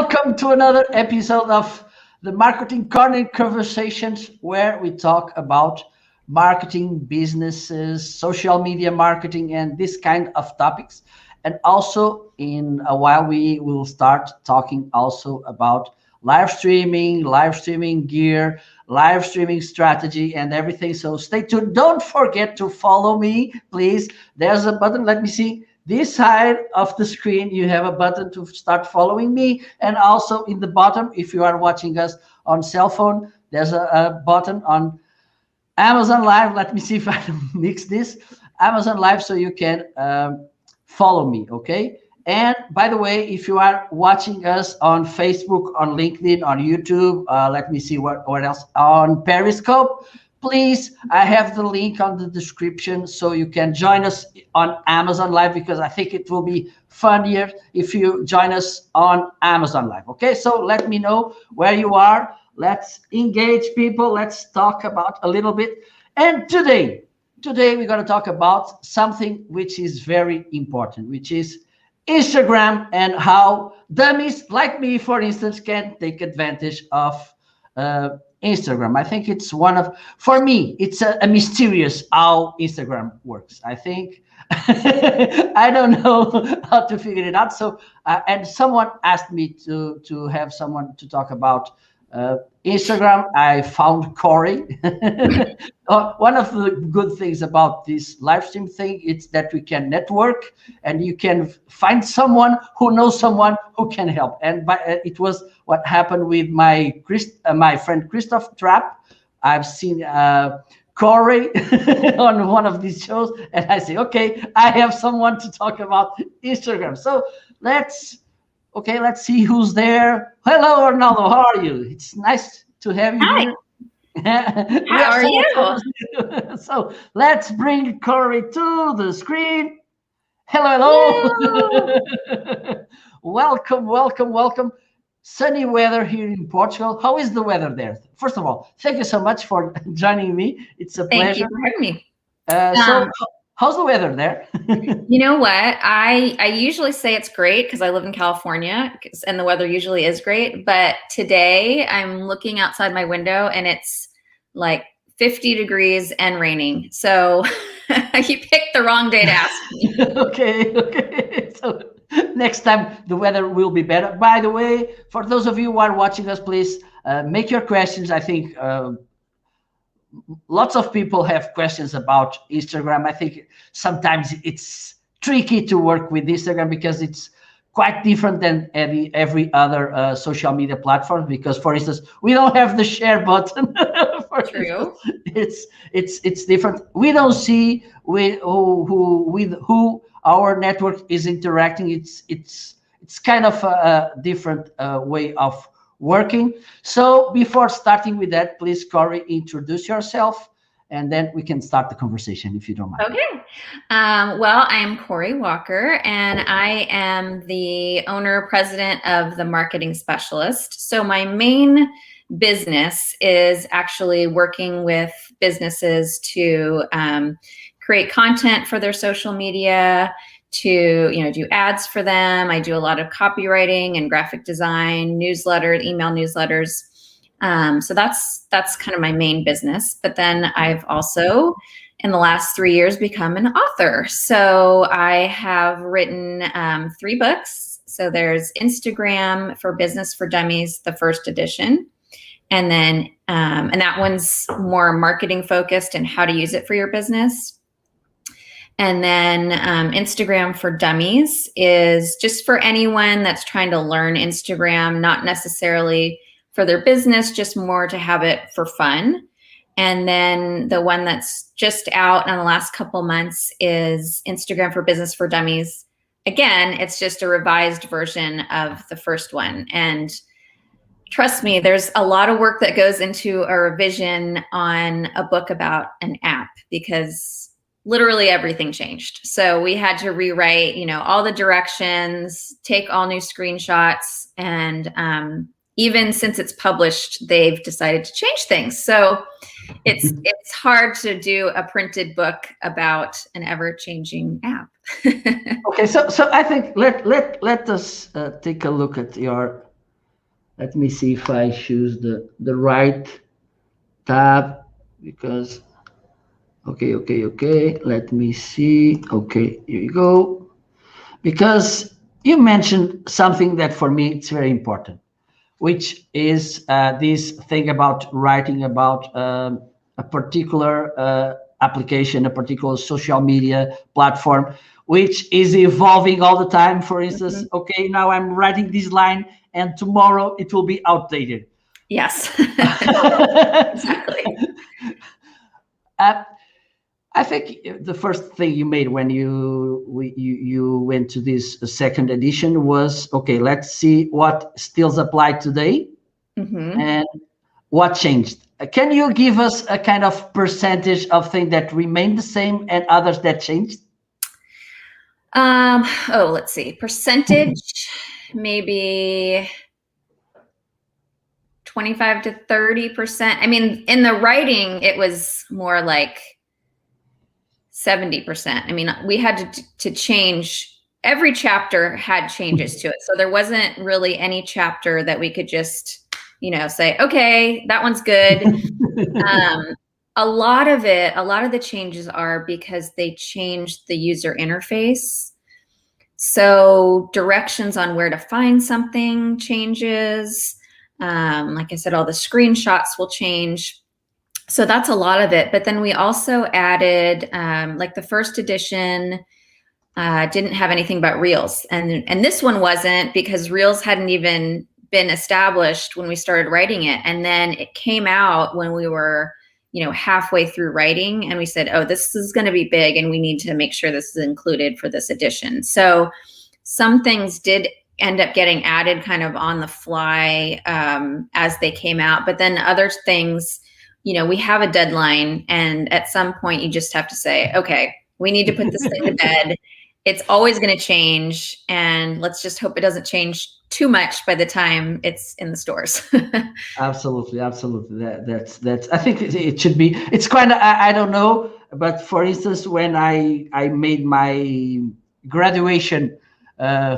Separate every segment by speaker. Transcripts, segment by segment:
Speaker 1: welcome to another episode of the Marketing Corner Conversations, where we talk about marketing, businesses, social media marketing, and this kind of topics. And also, in a while, we will start talking also about live streaming gear, live streaming strategy, and everything. So stay tuned. Don't forget to follow me, please. There's a button. Let me see. This side of the screen, you have a button to start following me. And also in the bottom, if you are watching us on cell phone, there's a button on Amazon Live. Let me see if I can mix this. Amazon Live, so you can follow me, okay? And by the way, if you are watching us on Facebook, on LinkedIn, on YouTube, let me see what else, on Periscope, please, I have the link on the description so you can join us on Amazon Live, because I think it will be funnier if you join us on Amazon Live. Okay, so let me know where you are. Let's engage people. Let's talk about a little bit. And today we're going to talk about something which is very important, which is Instagram, and how dummies like me, for instance, can take advantage of Instagram. I think it's for me, it's a mysterious how Instagram works. I think I don't know how to figure it out. So, and someone asked me to have someone to talk about Instagram. I found Corey. One of the good things about this live stream thing is that we can network, and you can find someone who knows someone who can help. And it was what happened with my friend Christoph Trapp. I've seen Corey on one of these shows, and I say, okay, I have someone to talk about Instagram. So let's see who's there. Hello, Arnaldo. How are you? It's nice to have you
Speaker 2: Hi.
Speaker 1: here.
Speaker 2: How are you?
Speaker 1: So let's bring Corey to the screen. Hello. Welcome. Sunny weather here in Portugal. How is the weather there? First of all, thank you so much for joining me. It's a pleasure.
Speaker 2: Thank you for having me.
Speaker 1: So how's the weather there?
Speaker 2: You know what? I usually say it's great because I live in California, and the weather usually is great. But today I'm looking outside my window and it's like 50 degrees and raining. So you picked the wrong day to ask me.
Speaker 1: Okay. So next time the weather will be better. By the way, for those of you who are watching us, please make your questions. I think lots of people have questions about Instagram. I think sometimes it's tricky to work with Instagram because it's quite different than every other social media platform. Because, for instance, we don't have the share button.
Speaker 2: True.
Speaker 1: It's different. We don't see with who our network is interacting. It's kind of a different way of working. So before starting with that, please, Corey, introduce yourself, and then we can start the conversation, if you don't mind.
Speaker 2: Okay. Well, I am Corey Walker, and I am the owner president of the Marketing Specialist. So my main business is actually working with businesses to create content for their social media, to do ads for them. I do a lot of copywriting and graphic design, email newsletters. So that's kind of my main business. But then I've also, in the last 3 years, become an author. So I have written 3 books. So there's Instagram for Business for Dummies, the first edition. And then, and that one's more marketing focused and how to use it for your business. And then Instagram for Dummies is just for anyone that's trying to learn Instagram, not necessarily for their business, just more to have it for fun. And then the one that's just out in the last couple months is Instagram for Business for Dummies. Again, it's just a revised version of the first one. And trust me, there's a lot of work that goes into a revision on a book about an app, because literally everything changed. So we had to rewrite, all the directions, take all new screenshots, and even since it's published, they've decided to change things. So it's hard to do a printed book about an ever-changing app.
Speaker 1: Okay, so I think let us take a look at your Let me see if I choose the right tab because okay. Let me see. Okay, here you go. Because you mentioned something that for me it's very important, which is this thing about writing about a particular application, a particular social media platform, which is evolving all the time. For instance,
Speaker 2: Mhm.
Speaker 1: okay, now I'm writing this line, and tomorrow it will be outdated.
Speaker 2: Yes, exactly.
Speaker 1: uh, I think the first thing you made when you went to this second edition was okay. Let's see what still apply today
Speaker 2: Hmm.
Speaker 1: and what changed. Can you give us a kind of percentage of things that remained the same and others that changed?
Speaker 2: Let's see. Percentage, maybe 25 to 30%. I mean, in the writing, it was more like 70%. I mean, we had to change. Every chapter had changes to it. So there wasn't really any chapter that we could just, say, okay, that one's good. Um, a lot of the changes are because they changed the user interface. So directions on where to find something changes. Like I said, all the screenshots will change. So that's a lot of it. But then we also added, like the first edition didn't have anything about Reels, and this one wasn't because Reels hadn't even been established when we started writing it, and then it came out when we were, halfway through writing, and we said, oh, this is going to be big, and we need to make sure this is included for this edition. So some things did end up getting added kind of on the fly as they came out, but then other things, we have a deadline, and at some point you just have to say, okay, we need to put this thing to bed. It's always going to change, and let's just hope it doesn't change too much by the time it's in the stores.
Speaker 1: Absolutely. That's. I think it should be. It's kind of. I don't know, but for instance, when I made my graduation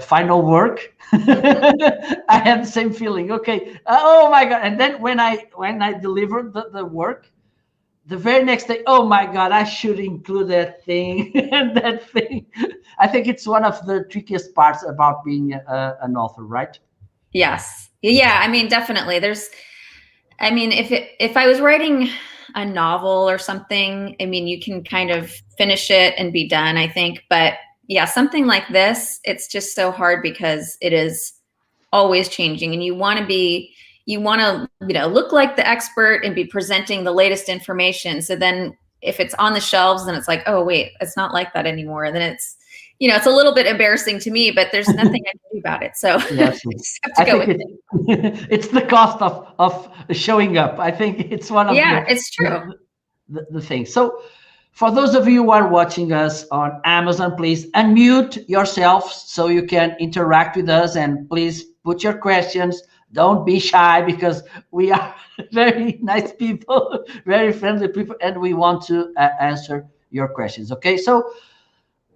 Speaker 1: final work, I had the same feeling. Okay. Oh my god! And then when I delivered the work, the very next day, oh my god, I should include that thing and that thing. I think it's one of the trickiest parts about being an author, right?
Speaker 2: Yes. Yeah, I mean, definitely. I mean, if I was writing a novel or something, I mean, you can kind of finish it and be done, I think. But yeah, something like this, it's just so hard because it is always changing, and you want to, look like the expert and be presenting the latest information. So then if it's on the shelves, then it's like, oh wait, it's not like that anymore. Then it's, it's a little bit embarrassing to me, but there's nothing I can do about it. So I
Speaker 1: Yes,
Speaker 2: just have to
Speaker 1: I
Speaker 2: go
Speaker 1: think
Speaker 2: with it.
Speaker 1: it's the cost of showing up. I think it's one of
Speaker 2: Yeah, it's true.
Speaker 1: the things. So, for those of you who are watching us on Amazon, please unmute yourselves so you can interact with us, and please put your questions. Don't be shy because we are very nice people, very friendly people, and we want to answer your questions. Okay, so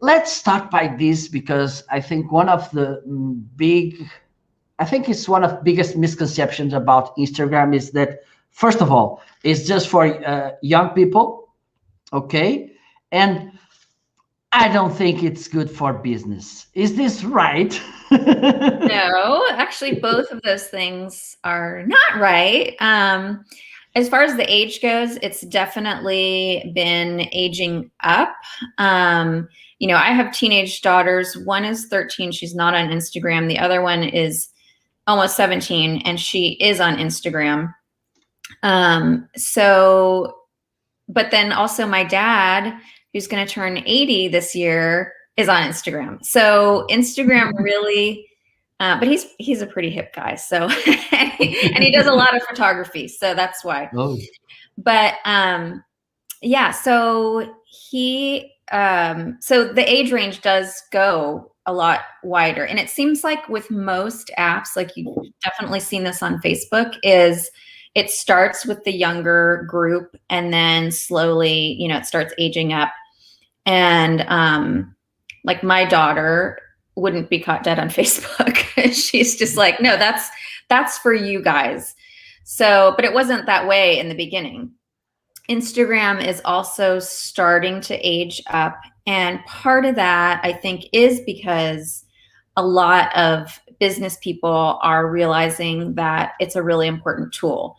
Speaker 1: let's start by this because I think one of the big I think it's one of the biggest misconceptions about Instagram is that, first of all, it's just for young people, okay? And I don't think it's good for business. Is this right?
Speaker 2: No, actually, both of those things are not right. As far as the age goes, it's definitely been aging up. I have teenage daughters. One is 13. She's not on Instagram. The other one is almost 17, and she is on Instagram. So, but then also my dad, who's going to turn 80 this year, is on Instagram. So Instagram really, but he's a pretty hip guy. So, and he does a lot of photography. So that's why.
Speaker 1: Oh,
Speaker 2: But yeah, so so the age range does go a lot wider. And it seems like with most apps, like you've definitely seen this on Facebook, is it starts with the younger group and then slowly, it starts aging up. And like my daughter wouldn't be caught dead on Facebook. She's just like, no, that's that's for you guys. So, but it wasn't that way in the beginning. Instagram is also starting to age up. And part of that, I think, is because a lot of business people are realizing that it's a really important tool.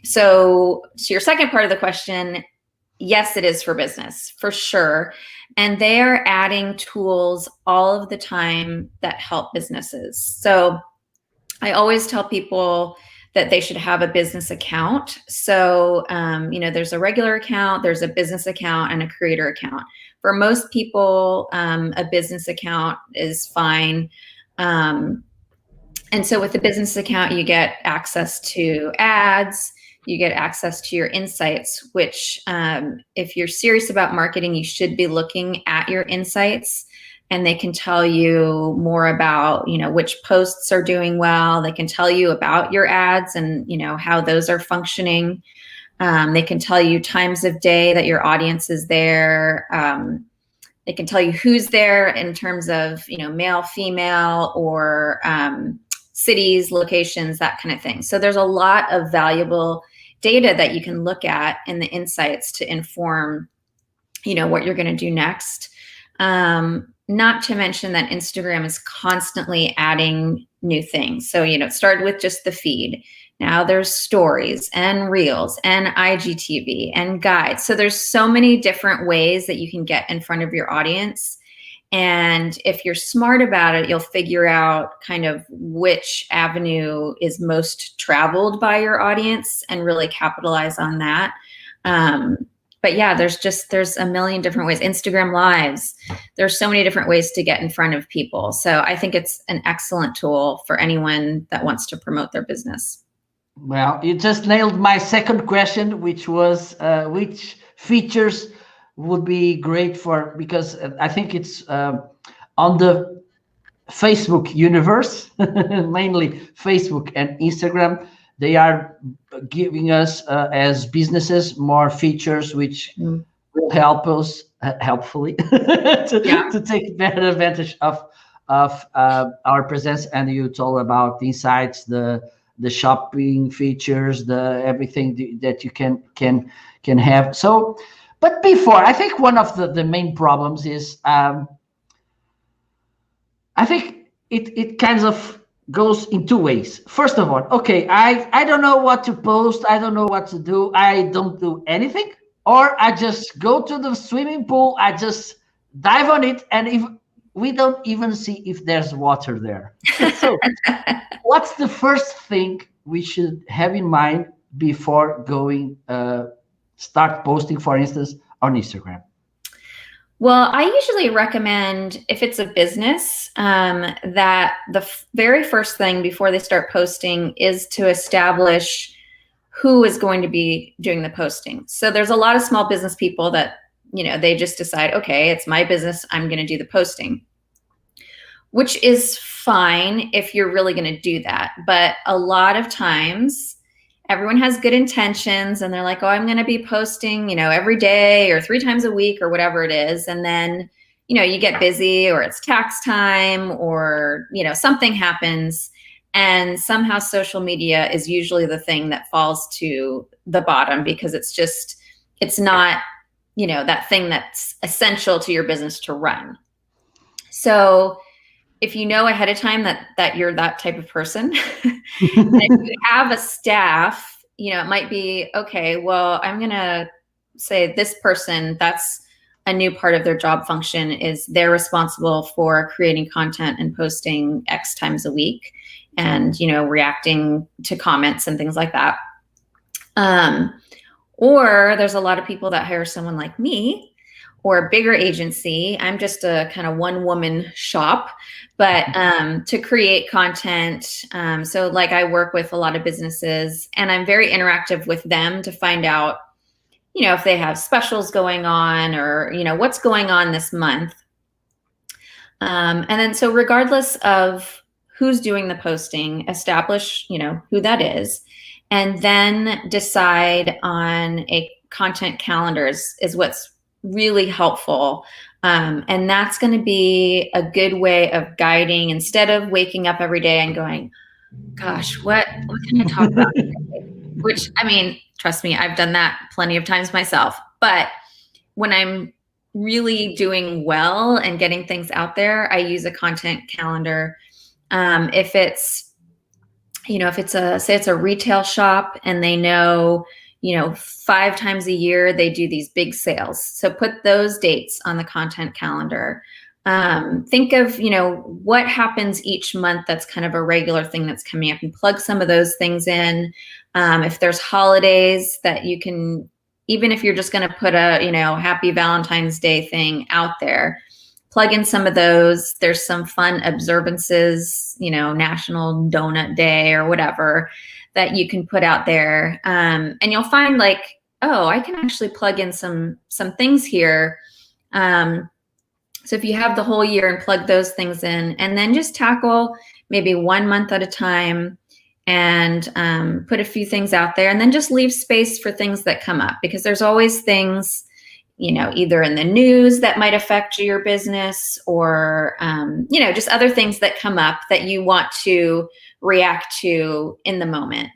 Speaker 2: So to your second part of the question, yes, it is for business, for sure. And they are adding tools all of the time that help businesses. So I always tell people that they should have a business account. So, there's a regular account, there's a business account, and a creator account. For most people, a business account is fine. And so with the business account, you get access to ads, you get access to your insights, which if you're serious about marketing, you should be looking at your insights, and they can tell you more about, which posts are doing well. They can tell you about your ads and, how those are functioning. They can tell you times of day that your audience is there. They can tell you who's there in terms of, male, female, or cities, locations, that kind of thing. So there's a lot of valuable data that you can look at in the insights to inform, what you're going to do next. Not to mention that Instagram is constantly adding new things. So, it started with just the feed. Now there's stories and reels and IGTV and guides. So there's so many different ways that you can get in front of your audience. And if you're smart about it, you'll figure out kind of which avenue is most traveled by your audience and really capitalize on that. But yeah, there's a million different ways. Instagram Lives, there's so many different ways to get in front of people. So I think it's an excellent tool for anyone that wants to promote their business.
Speaker 1: Well, you just nailed my second question, which was which features would be great for, because I think it's on the Facebook universe, mainly Facebook and Instagram. They are giving us as businesses more features which will help us, helpfully, to take better advantage of our presence. And you told about the insights, the shopping features, the everything that you can have. So, but before, I think one of the main problems is I think it kind of goes in two ways. First of all, okay, I don't know what to post, I don't know what to do, I don't do anything, or I just go to the swimming pool, I just dive on it, and if we don't even see if there's water there. So what's the first thing we should have in mind before going start posting, for instance, on Instagram?
Speaker 2: Well, I usually recommend, if it's a business, that the very first thing before they start posting is to establish who is going to be doing the posting. So there's a lot of small business people that, they just decide, okay, it's my business, I'm going to do the posting, which is fine if you're really going to do that. But a lot of times, everyone has good intentions and they're like, oh, I'm going to be posting, every day or 3 times a week or whatever it is. And then, you get busy, or it's tax time, or, something happens. And somehow social media is usually the thing that falls to the bottom, because it's not, that thing that's essential to your business to run. So if you know ahead of time that you're that type of person, and if you have a staff, it might be, okay, well, I'm going to say this person, that's a new part of their job function, is they're responsible for creating content and posting X times a week and, reacting to comments and things like that. Or there's a lot of people that hire someone like me, or a bigger agency. I'm just a kind of one-woman shop, but to create content. So like I work with a lot of businesses, and I'm very interactive with them to find out, if they have specials going on, or, what's going on this month. And then so regardless of who's doing the posting, establish, who that is, and then decide on a content calendar is what's really helpful. And that's going to be a good way of guiding, instead of waking up every day and going, Gosh, what can I talk about today? Which, I mean, trust me, I've done that plenty of times myself. But when I'm really doing well and getting things out there, I use a content calendar. If it's, if it's say it's a retail shop and they know, 5 times a year they do these big sales. So put those dates on the content calendar. Think of, what happens each month that's kind of a regular thing that's coming up, and plug some of those things in. If there's holidays that you can, even if you're just going to put a, happy Valentine's Day thing out there, plug in some of those. There's some fun observances, National Donut Day or whatever that you can put out there. And you'll find like, oh, I can actually plug in some things here. So if you have the whole year and plug those things in, and then just tackle maybe 1 month at a time, and put a few things out there, and then just leave space for things that come up, because there's always things, either in the news that might affect your business, or, just other things that come up that you want to react to in the moment.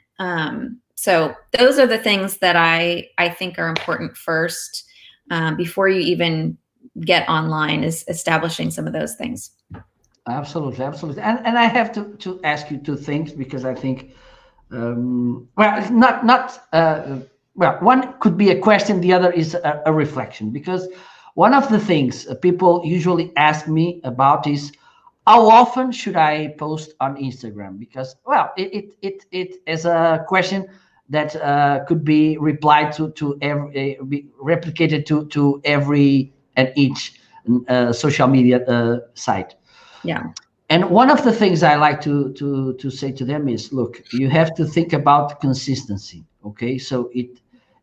Speaker 2: So those are the things that I think are important first, before you even get online, is establishing some of those things.
Speaker 1: Absolutely, absolutely. And I have to ask you two things, because I think, well, one could be a question, the other is a reflection, because one of the things people usually ask me about is, how often should I post on Instagram? Because, well, it is a question that could be replied to every, be replicated to every and each social media site.
Speaker 2: Yeah.
Speaker 1: And one of the things I like to say to them is, look, you have to think about consistency. Okay, so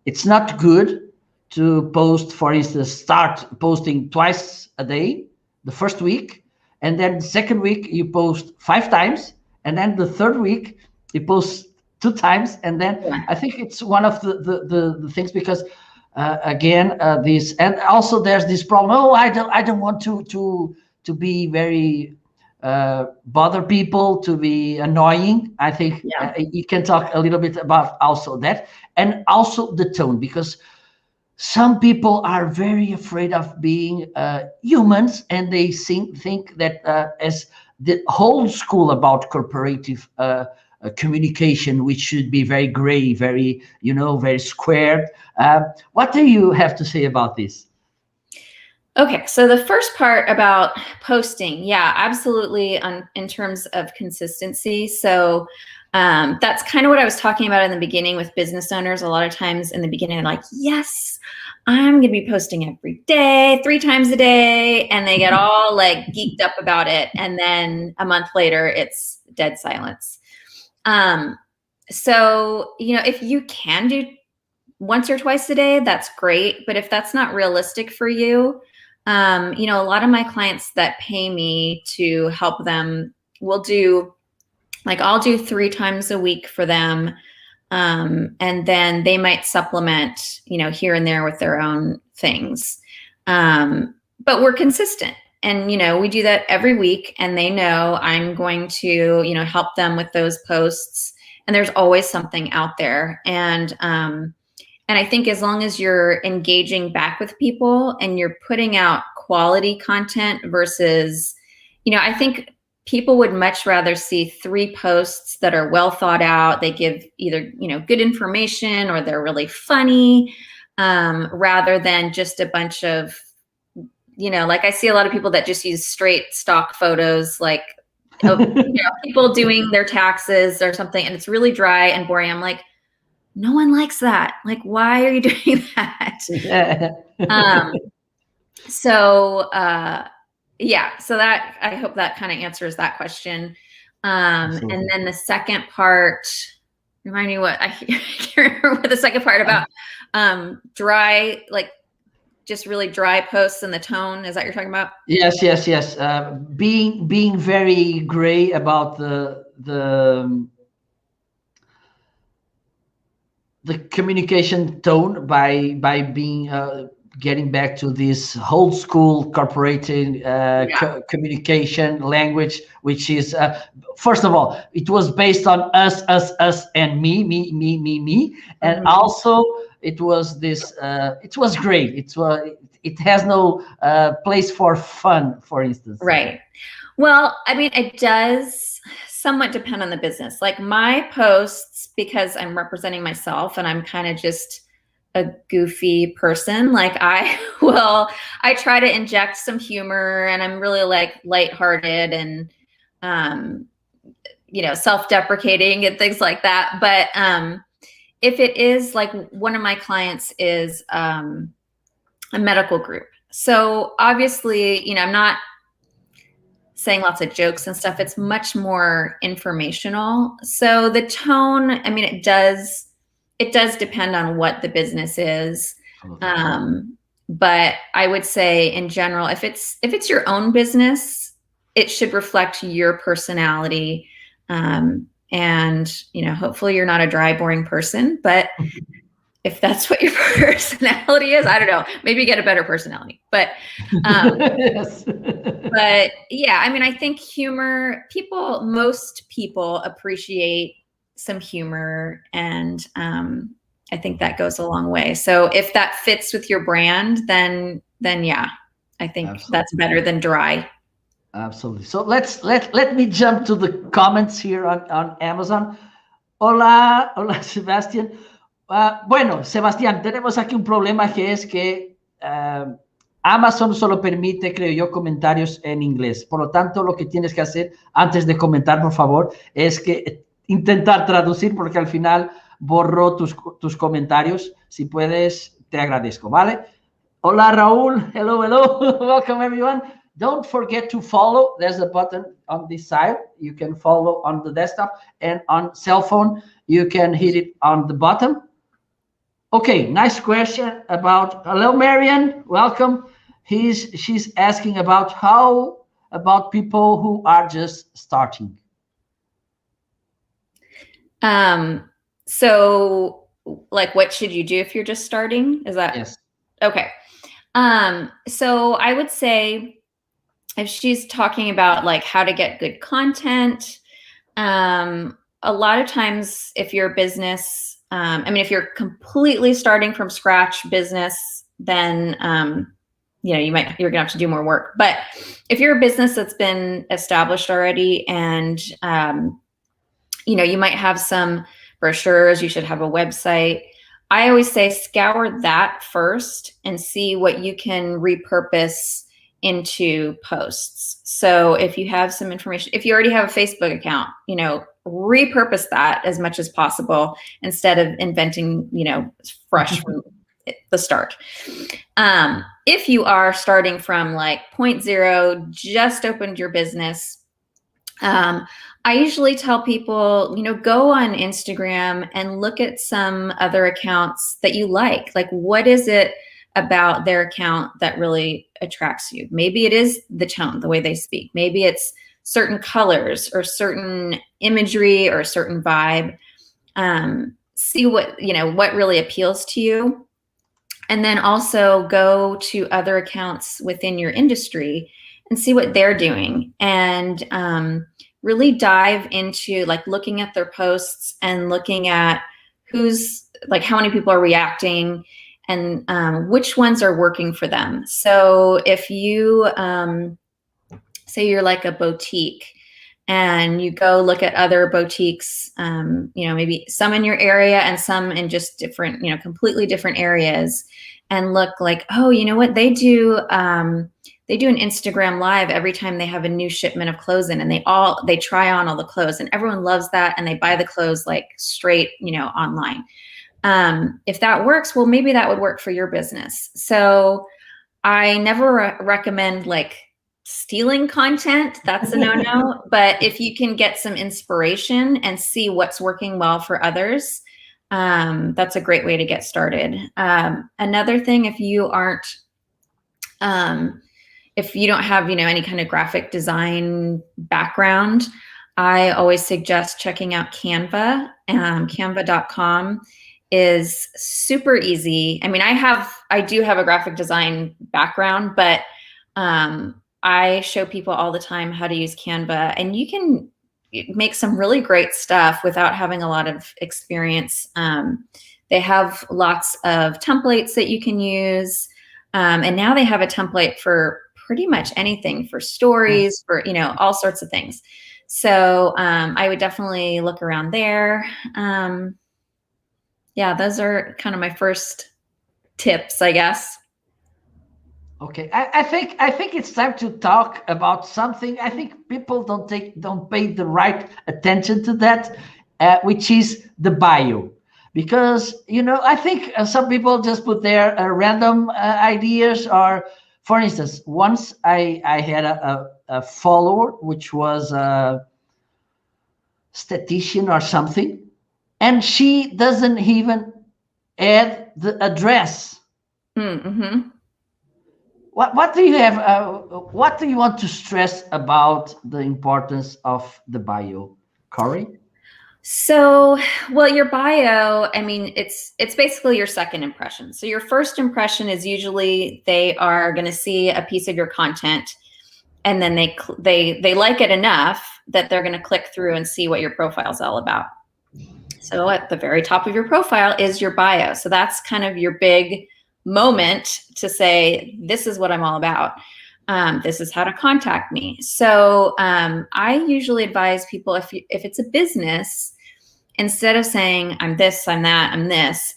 Speaker 1: it's not good to post, for instance, start posting twice a day the first week, and then the second week you post 5 times, and then the third week you post 2 times, and then I think it's one of the things, because again, this, and also there's this problem. Oh, I don't want to be very bother people, to be annoying. I think you can talk a little bit about also that, and also the tone, because some people are very afraid of being humans, and they think that as the whole school about corporative communication, which should be very gray, very, very squared. What do you have to say about this?
Speaker 2: Okay, so the first part about posting, yeah, absolutely, in terms of consistency. So that's kind of what I was talking about in the beginning with business owners. A lot of times in the beginning, they're like, yes, I'm going to be posting every day, 3 times a day. And they get all like geeked up about it. And then a month later, it's dead silence. So, if you can do once or twice a day, that's great. But if that's not realistic for you, a lot of my clients that pay me to help them will do, like, I'll do 3 times a week for them. And then they might supplement, here and there with their own things. But we're consistent. And, we do that every week, and they know I'm going to, help them with those posts. And there's always something out there. And I think as long as you're engaging back with people and you're putting out quality content versus, I think people would much rather see 3 posts that are well thought out. They give either, good information, or they're really funny, rather than just a bunch of, like I see a lot of people that just use straight stock photos, like, people doing their taxes or something, and it's really dry and boring. I'm like, no one likes that. Like, why are you doing that? So that, I hope that kind of answers that question. And then the second part, remind me what I can't remember what the second part about, dry, like just really dry posts and the tone. Is that what you're talking about?
Speaker 1: Yes. Being very gray about the communication tone by being getting back to this old school corporate communication language, which is, first of all, it was based on us, and me. And also it was this, it was great. It has no place for fun, for instance.
Speaker 2: Right. Well, I mean, it does somewhat depend on the business. Like my posts, because I'm representing myself and I'm kind of just a goofy person, like I try to inject some humor, and I'm really like lighthearted and, self-deprecating and things like that. But if it is like, one of my clients is a medical group. So obviously, I'm not saying lots of jokes and stuff. It's much more informational. So the tone, I mean, it does depend on what the business is. But I would say in general, if it's your own business, it should reflect your personality. And, hopefully you're not a dry, boring person, but if that's what your personality is, I don't know, maybe get a better personality, but,
Speaker 1: Yes.
Speaker 2: but yeah, I mean, I think humor, most people appreciate some humor, and, I think that goes a long way. So if that fits with your brand, then yeah, I think
Speaker 1: Absolutely.
Speaker 2: That's better than dry.
Speaker 1: Absolutely. So let me jump to the comments here on Amazon. Hola, Sebastián. Bueno, Sebastián, tenemos aquí un problema que es que Amazon solo permite, creo yo, comentarios en inglés. Por lo tanto, lo que tienes que hacer antes de comentar, por favor, es que intentar traducir, porque al final borró tus comentarios. Si puedes, te agradezco, ¿vale? Hola, Raúl. Hello. Welcome, everyone. Don't forget to follow. There's a button on this side. You can follow on the desktop, and on cell phone, you can hit it on the bottom. Okay, nice question about, hello, Marian, welcome. She's asking about how about people who are just starting.
Speaker 2: So like, what should you do if you're just starting? Is that?
Speaker 1: Yes.
Speaker 2: Okay. So I would say, if she's talking about like how to get good content, a lot of times if your business, if you're completely starting from scratch business, then, you're gonna have to do more work. But if you're a business that's been established already, and, you might have some brochures, you should have a website. I always say scour that first and see what you can repurpose into posts. So if you have some information, if you already have a Facebook account, repurpose that as much as possible instead of inventing, fresh from the start. If you are starting from like point zero, just opened your business, I usually tell people, go on Instagram and look at some other accounts that you like. Like, what is it about their account that really attracts you? Maybe it is the tone, the way they speak. Maybe it's certain colors or certain imagery or a certain vibe. See what really appeals to you. And then also go to other accounts within your industry and see what they're doing. And really dive into like looking at their posts and looking at how many people are reacting, and which ones are working for them. So if you say you're like a boutique and you go look at other boutiques, maybe some in your area and some in just different, completely different areas, and look like, oh, you know what, they do an Instagram live every time they have a new shipment of clothes in, and they try on all the clothes, and everyone loves that, and they buy the clothes like straight, online. If that works, well, maybe that would work for your business. So I never recommend like stealing content. That's a no-no. But if you can get some inspiration and see what's working well for others, that's a great way to get started. Another thing, if you don't have, any kind of graphic design background, I always suggest checking out Canva, canva.com. is super easy. I mean, I do have a graphic design background, but I show people all the time how to use Canva, and you can make some really great stuff without having a lot of experience. They have lots of templates that you can use. And now they have a template for pretty much anything, for stories, for, all sorts of things. So I would definitely look around there. Yeah, those are kind of my first tips, I guess.
Speaker 1: Okay, I think it's time to talk about something. I think people don't pay the right attention to that, which is the bio, because I think some people just put their random ideas. Or, for instance, once I had a follower which was a statistician or something, and she doesn't even add the address.
Speaker 2: Mm-hmm.
Speaker 1: What do you have? What do you want to stress about the importance of the bio, Corey?
Speaker 2: So, well, your bio, I mean, it's basically your second impression. So your first impression is usually they are going to see a piece of your content, and then they like it enough that they're going to click through and see what your profile is all about. So at the very top of your profile is your bio. So that's kind of your big moment to say, this is what I'm all about. This is how to contact me. So I usually advise people, if it's a business, instead of saying I'm this, I'm that, I'm this,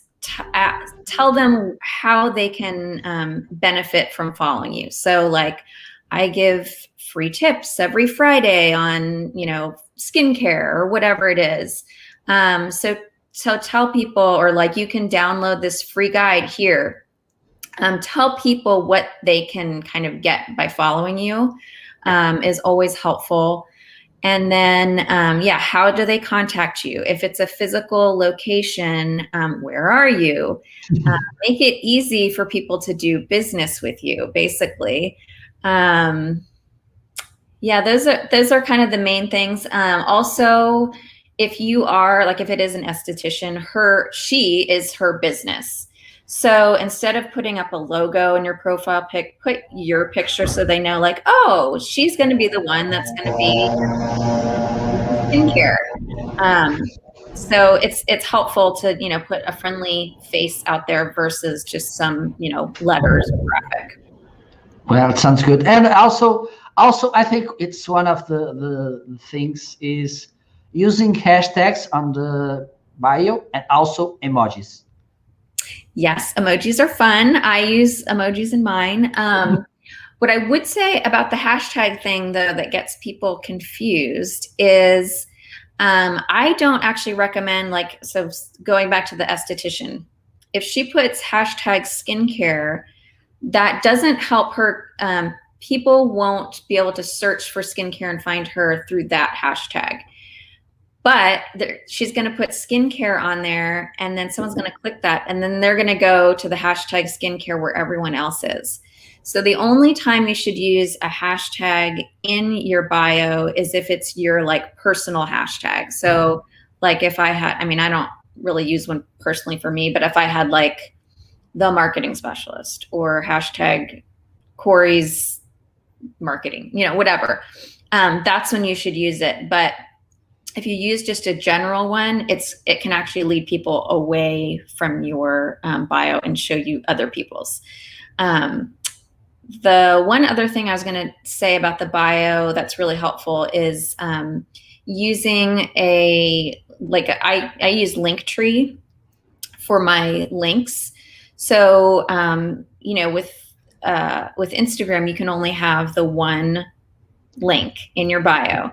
Speaker 2: tell them how they can benefit from following you. So like, I give free tips every Friday on, skincare or whatever it is. So tell people, or like, you can download this free guide here. Tell people what they can kind of get by following you is always helpful. And then, how do they contact you? If it's a physical location, where are you? Make it easy for people to do business with you, basically. Those are kind of the main things. Also, if you are, like, if it is an esthetician, she is her business. So instead of putting up a logo in your profile pic, put your picture so they know, like, oh, she's going to be the one that's going to be skincare. So it's helpful to, put a friendly face out there versus just some, letters or graphic.
Speaker 1: Well, it sounds good. And also I think it's one of the things is using hashtags on the bio, and also emojis.
Speaker 2: Yes, emojis are fun. I use emojis in mine. What I would say about the hashtag thing, though, that gets people confused is I don't actually recommend, so going back to the esthetician, if she puts hashtag skincare, that doesn't help her. People won't be able to search for skincare and find her through that hashtag. But she's going to put skincare on there, and then someone's going to click that, and then they're going to go to the hashtag skincare where everyone else is. So the only time you should use a hashtag in your bio is if it's your personal hashtag. So if I had, I don't really use one personally for me, but if I had the marketing specialist or hashtag Corey's marketing, whatever, that's when you should use it. But if you use just a general one, it can actually lead people away from your bio and show you other people's. The one other thing I was going to say about the bio that's really helpful is using I use Linktree for my links. So with Instagram, you can only have the one link in your bio.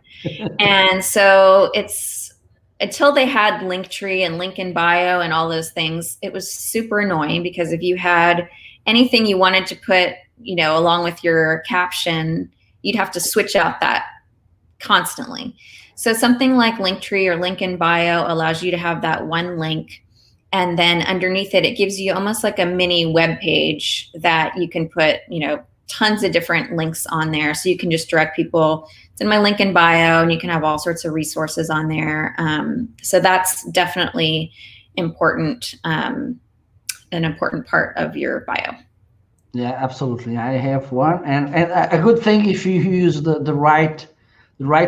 Speaker 2: And so it's, until they had Linktree and link in bio and all those things, it was super annoying, because if you had anything you wanted to put, along with your caption, you'd have to switch out that constantly. So something like Linktree or link in bio allows you to have that one link, and then underneath it, it gives you almost like a mini web page that you can put, tons of different links on there. So you can just direct people. It's in my link in bio, and you can have all sorts of resources on there. So that's definitely an important part of your bio.
Speaker 1: Yeah, absolutely. I have one, and a good thing if you use the right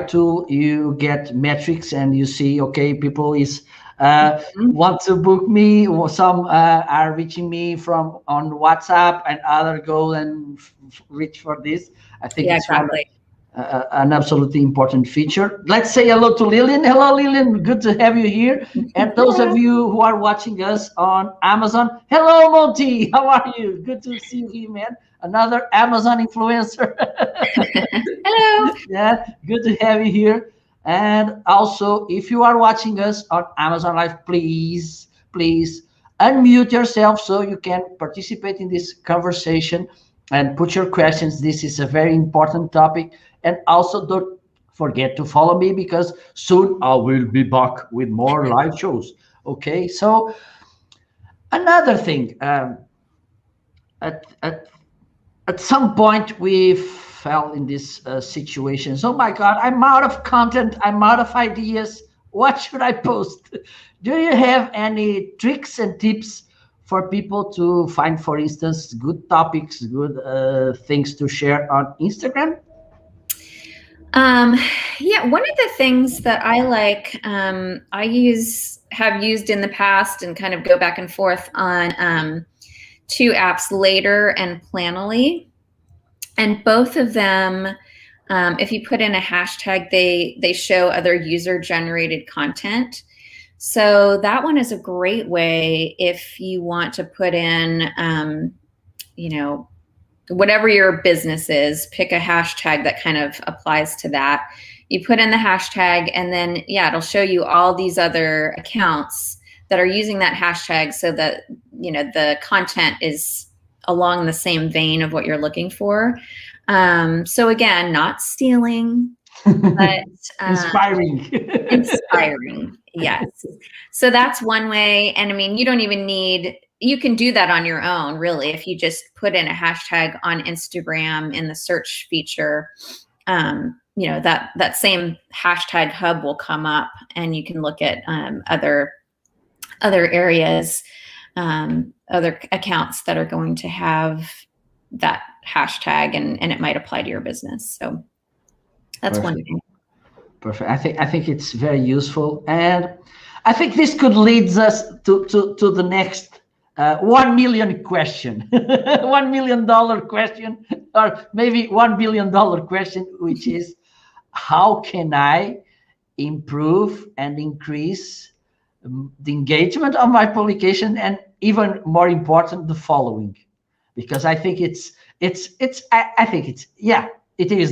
Speaker 1: tool, you get metrics, and you see, okay, people is want to book me, or some are reaching me from on WhatsApp, and other go and reach for this. I think
Speaker 2: Yeah,
Speaker 1: it's one
Speaker 2: exactly.
Speaker 1: an absolutely important feature. Let's say hello to Lillian. Hello, Lillian. Good to have you here. And those of you who are watching us on Amazon, hello, Monty. How are you? Good to see you here, man. Another Amazon influencer.
Speaker 2: Hello.
Speaker 1: Yeah, good to have you here. And also, if you are watching us on Amazon Live, please unmute yourself so you can participate in this conversation and put your questions. This is a very important topic. And also, don't forget to follow me, because soon I will be back with more live shows. Okay, so another thing, at, at at some point we fell in this situation. Oh my God, I'm out of content, I'm out of ideas. What should I post? Do you have any tricks and tips for people to find, for instance, good topics, good things to share on Instagram?
Speaker 2: Yeah, one of the things that I like, have used in the past and kind of go back and forth on two apps, Later and Planoly. And both of them, if you put in a hashtag, they show other user-generated content. So that one is a great way if you want to put in, whatever your business is, pick a hashtag that kind of applies to that. You put in the hashtag, and then, yeah, it'll show you all these other accounts that are using that hashtag, so that, the content is along the same vein of what you're looking for. So again, not stealing, but
Speaker 1: Inspiring.
Speaker 2: Inspiring. Yes. So that's one way. And I mean, you can do that on your own, really. If you just put in a hashtag on Instagram in the search feature, that same hashtag hub will come up, and you can look at other areas, other accounts that are going to have that hashtag, and it might apply to your business. So that's
Speaker 1: Perfect.
Speaker 2: one thing.
Speaker 1: Perfect. I think it's very useful, and I think this could lead us to the next 1 million question, $1 million question, or maybe $1 billion question, which is, how can I improve and increase the engagement of my publication, and even more important, the following? Because I think it is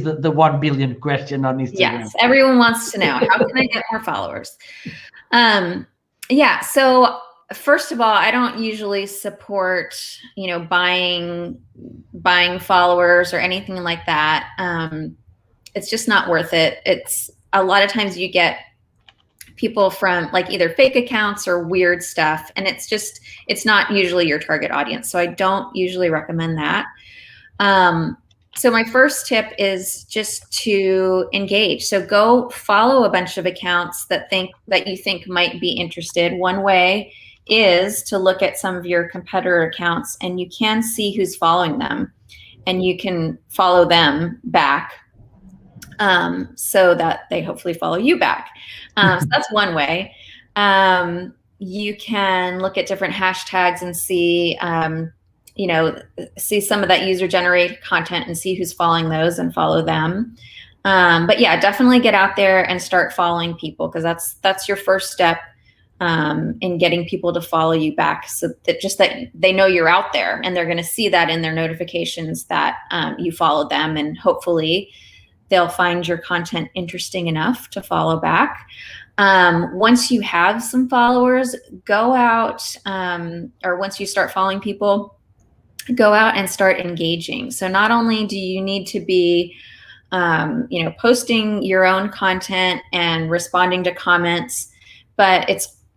Speaker 1: the 1 billion question on Instagram.
Speaker 2: Yes, everyone wants to know, how can I get more followers? Yeah, so first of all, I don't usually support, buying followers or anything like that. It's just not worth it. It's a lot of times you get people from like either fake accounts or weird stuff, and it's not usually your target audience. So I don't usually recommend that. So my first tip is just to engage. So go follow a bunch of accounts that you think might be interested. One way is to look at some of your competitor accounts, and you can see who's following them, and you can follow them back, so that they hopefully follow you back. So that's one way. You can look at different hashtags and see, see some of that user-generated content and see who's following those and follow them. But yeah, definitely get out there and start following people, because that's your first step in getting people to follow you back, so that they know you're out there, and they're going to see that in their notifications that you followed them, and hopefully they'll find your content interesting enough to follow back. Once you have some followers, go out, or once you start following people, go out and start engaging. So not only do you need to be, posting your own content and responding to comments, but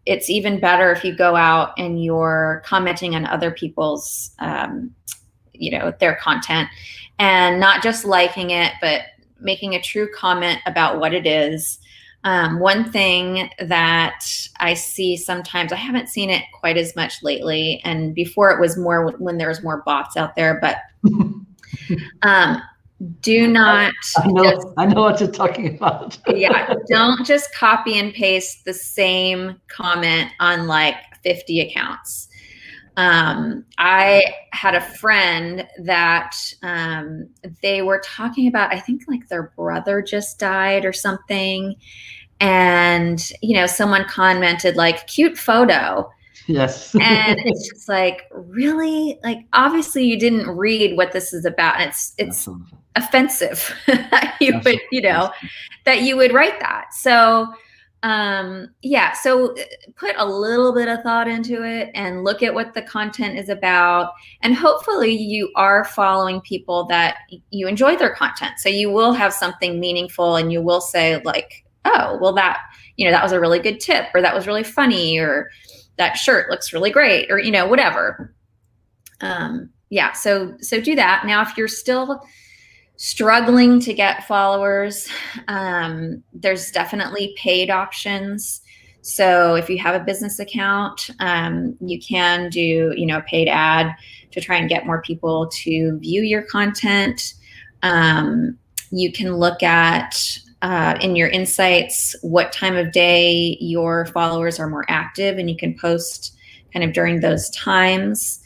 Speaker 2: it's even better if you go out and you're commenting on other people's, their content, and not just liking it, but making a true comment about what it is. One thing that I see sometimes, I haven't seen it quite as much lately, and before it was more when there was more bots out there, but do not
Speaker 1: I know what you're talking about.
Speaker 2: yeah, don't just copy and paste the same comment on like 50 accounts. I had a friend that they were talking about, I think like their brother just died or something. And, you know, someone commented like, cute photo.
Speaker 1: Yes.
Speaker 2: And it's just like, really? Like, obviously you didn't read what this is about. And it's
Speaker 1: Absolutely.
Speaker 2: offensive that you would, you know, that you would write that. So yeah, so put a little bit of thought into it and look at what the content is about. And hopefully you are following people that you enjoy their content. So you will have something meaningful and you will say like, oh, well that, you know, that was a really good tip, or that was really funny, or that shirt looks really great, or, you know, whatever. Yeah, so do that. Now, if you're still struggling to get followers, there's definitely paid options. So if you have a business account, you can do, you know, a paid ad to try and get more people to view your content. You can look at in your insights what time of day your followers are more active, and you can post kind of during those times.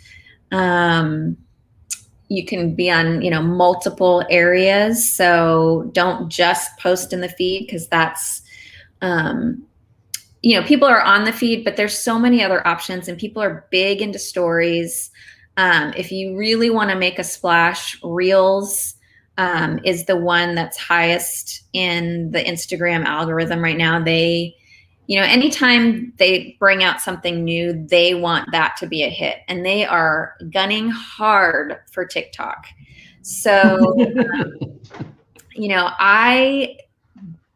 Speaker 2: You can be on, you know, multiple areas. So don't just post in the feed, because that's, you know, people are on the feed, but there's so many other options, and people are big into stories. If you really want to make a splash, Reels is the one that's highest in the Instagram algorithm right now. They, you know, anytime they bring out something new, they want that to be a hit, and they are gunning hard for TikTok. So, you know, I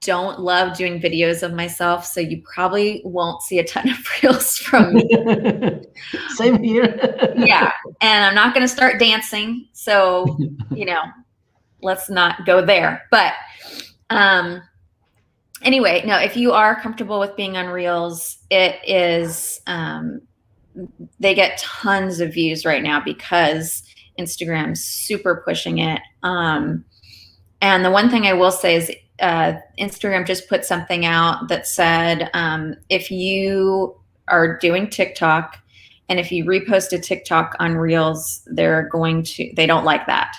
Speaker 2: don't love doing videos of myself, so you probably won't see a ton of reels from me.
Speaker 1: Same here.
Speaker 2: Yeah, and I'm not going to start dancing, so, you know, let's not go there. But anyway, no, if you are comfortable with being on Reels, it is, they get tons of views right now because Instagram's super pushing it. And the one thing I will say is Instagram just put something out that said, if you are doing TikTok and if you repost a TikTok on Reels, they don't like that.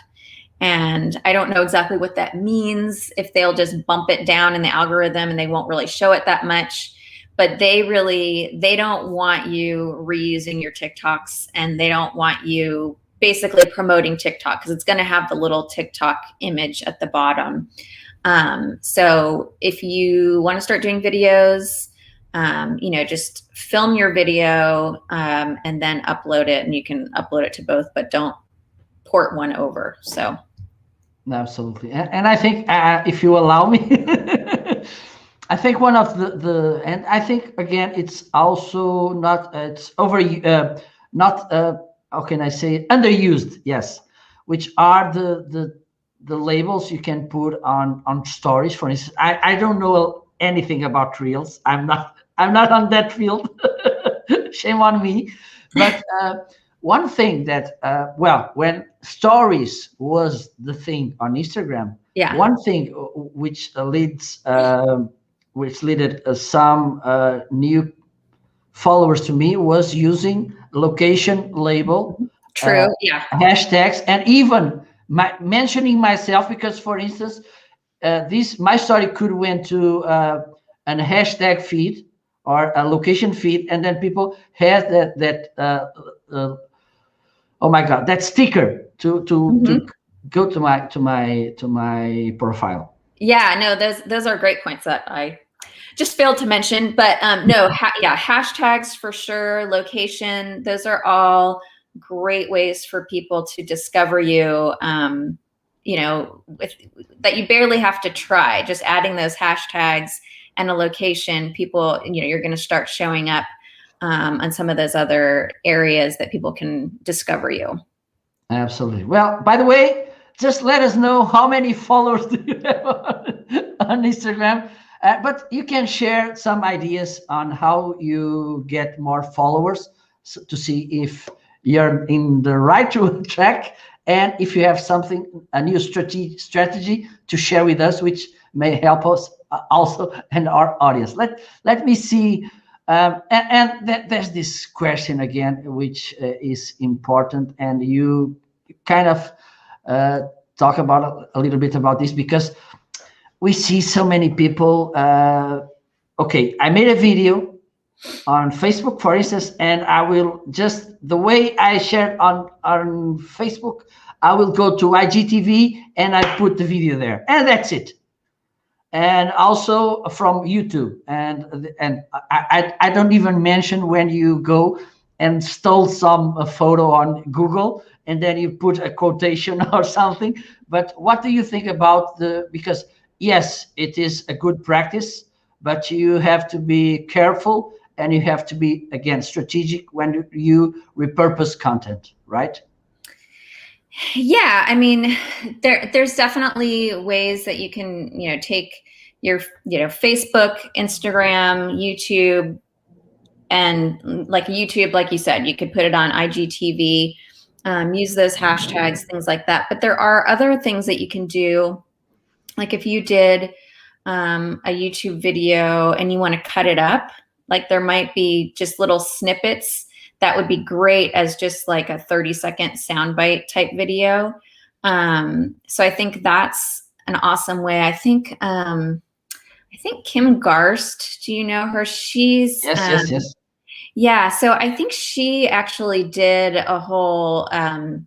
Speaker 2: And I don't know exactly what that means, if they'll just bump it down in the algorithm and they won't really show it that much. But they don't want you reusing your TikToks, and they don't want you basically promoting TikTok, because it's going to have the little TikTok image at the bottom. So if you want to start doing videos, you know, just film your video and then upload it, and you can upload it to both, but don't port one over. So.
Speaker 1: Absolutely. And I think if you allow me, I think one of and I think again, it's also not, it's not, how can I say, underused. Yes. Which are the labels you can put on stories. For instance, I don't know anything about Reels. I'm not on that field. Shame on me. But one thing that, well, when stories was the thing on Instagram,
Speaker 2: yeah,
Speaker 1: one thing which leaded some new followers to me was using location label,
Speaker 2: true, yeah,
Speaker 1: hashtags, and even mentioning myself, because, for instance, my story could went to a hashtag feed or a location feed, and then people had oh my God, that sticker to go to my profile.
Speaker 2: Yeah, no, those are great points that I just failed to mention. But no, yeah, hashtags for sure, location, those are all great ways for people to discover you. You know, that you barely have to try. Just adding those hashtags and a location, people, you know, you're going to start showing up on some of those other areas that people can discover you.
Speaker 1: Absolutely. Well, by the way, just let us know how many followers do you have on Instagram. But you can share some ideas on how you get more followers to see if you're in the right track, and if you have something, a new strategy to share with us, which may help us also and our audience. Let me see. There's this question again, which is important, and you kind of talk about a little bit about this, because we see so many people. Okay, I made a video on Facebook, for instance, and I will just, the way I shared on Facebook, I will go to IGTV and I put the video there, and that's it. And also from YouTube, and I don't even mention when you go and stole a photo on Google and then you put a quotation or something. But what do you think about because yes, it is a good practice, but you have to be careful and you have to be, again, strategic when you repurpose content, right?
Speaker 2: Yeah, I mean, there's definitely ways that you can, take your, Facebook, Instagram, YouTube, and like YouTube, like you said, you could put it on IGTV, use those hashtags, things like that. But there are other things that you can do. Like if you did a YouTube video and you want to cut it up, like there might be just little snippets that would be great as just like a 30-second soundbite type video. So I think that's an awesome way. I think Kim Garst, do you know her? She's
Speaker 1: yes.
Speaker 2: Yeah, so I think she actually did a whole like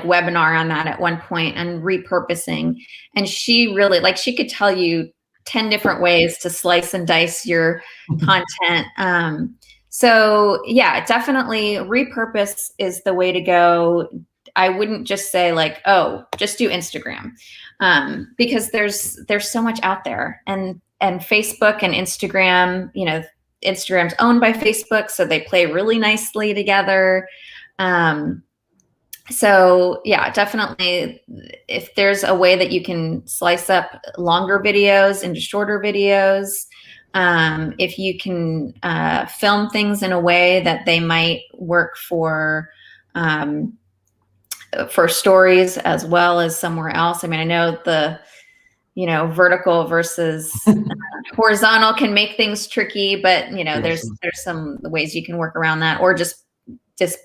Speaker 2: webinar on that at one point, and repurposing. And she really, like, she could tell you 10 different ways to slice and dice your content. So yeah, definitely repurpose is the way to go. I wouldn't just say like, oh, just do Instagram, because there's so much out there, and Facebook and Instagram, Instagram's owned by Facebook, so they play really nicely together. So yeah, definitely, if there's a way that you can slice up longer videos into shorter videos, if you can film things in a way that they might work for stories as well as somewhere else. I mean, I know the vertical versus horizontal can make things tricky, but there's some ways you can work around that, or just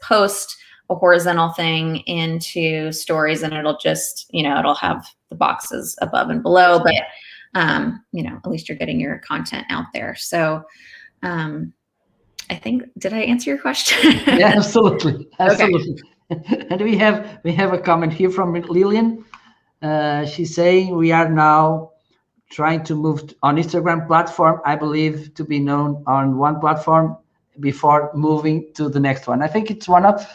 Speaker 2: post a horizontal thing into stories, and it'll just, it'll have the boxes above and below, but at least you're getting your content out there. So I think, did I answer your question?
Speaker 1: Yeah, absolutely.
Speaker 2: Okay.
Speaker 1: And we have a comment here from Lillian. She's saying, we are now trying to move on Instagram platform, I believe, to be known on one platform before moving to the next one. I think it's one of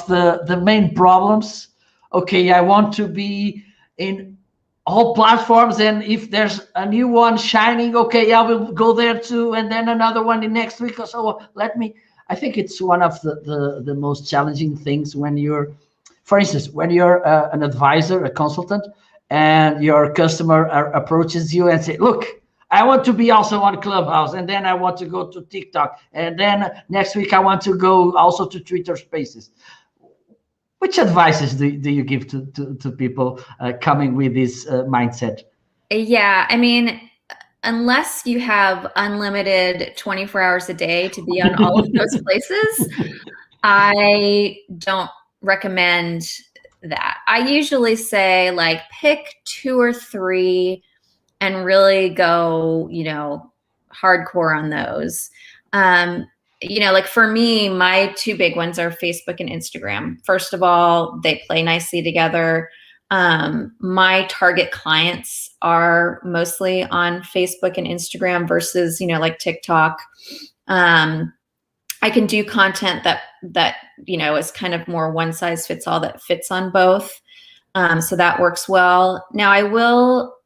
Speaker 1: the main problems. Okay, I want to be in all platforms, and if there's a new one shining, okay, I will go there too, and then another one in next week or so. I think it's one of the most challenging things when you're, for instance, when you're an advisor, a consultant, and your customer approaches you and say, look, I want to be also on Clubhouse, and then I want to go to TikTok, and then next week I want to go also to Twitter Spaces. Which advices do you give to people coming with this mindset?
Speaker 2: Yeah, I mean, unless you have unlimited 24 hours a day to be on all of those places, I don't recommend that. I usually say, like, pick 2 or 3 and really go, hardcore on those. Like for me, my 2 big ones are Facebook and Instagram. First of all, they play nicely together. My target clients are mostly on Facebook and Instagram versus, like TikTok. I can do content that is kind of more one size fits all, that fits on both. So that works well. Now I will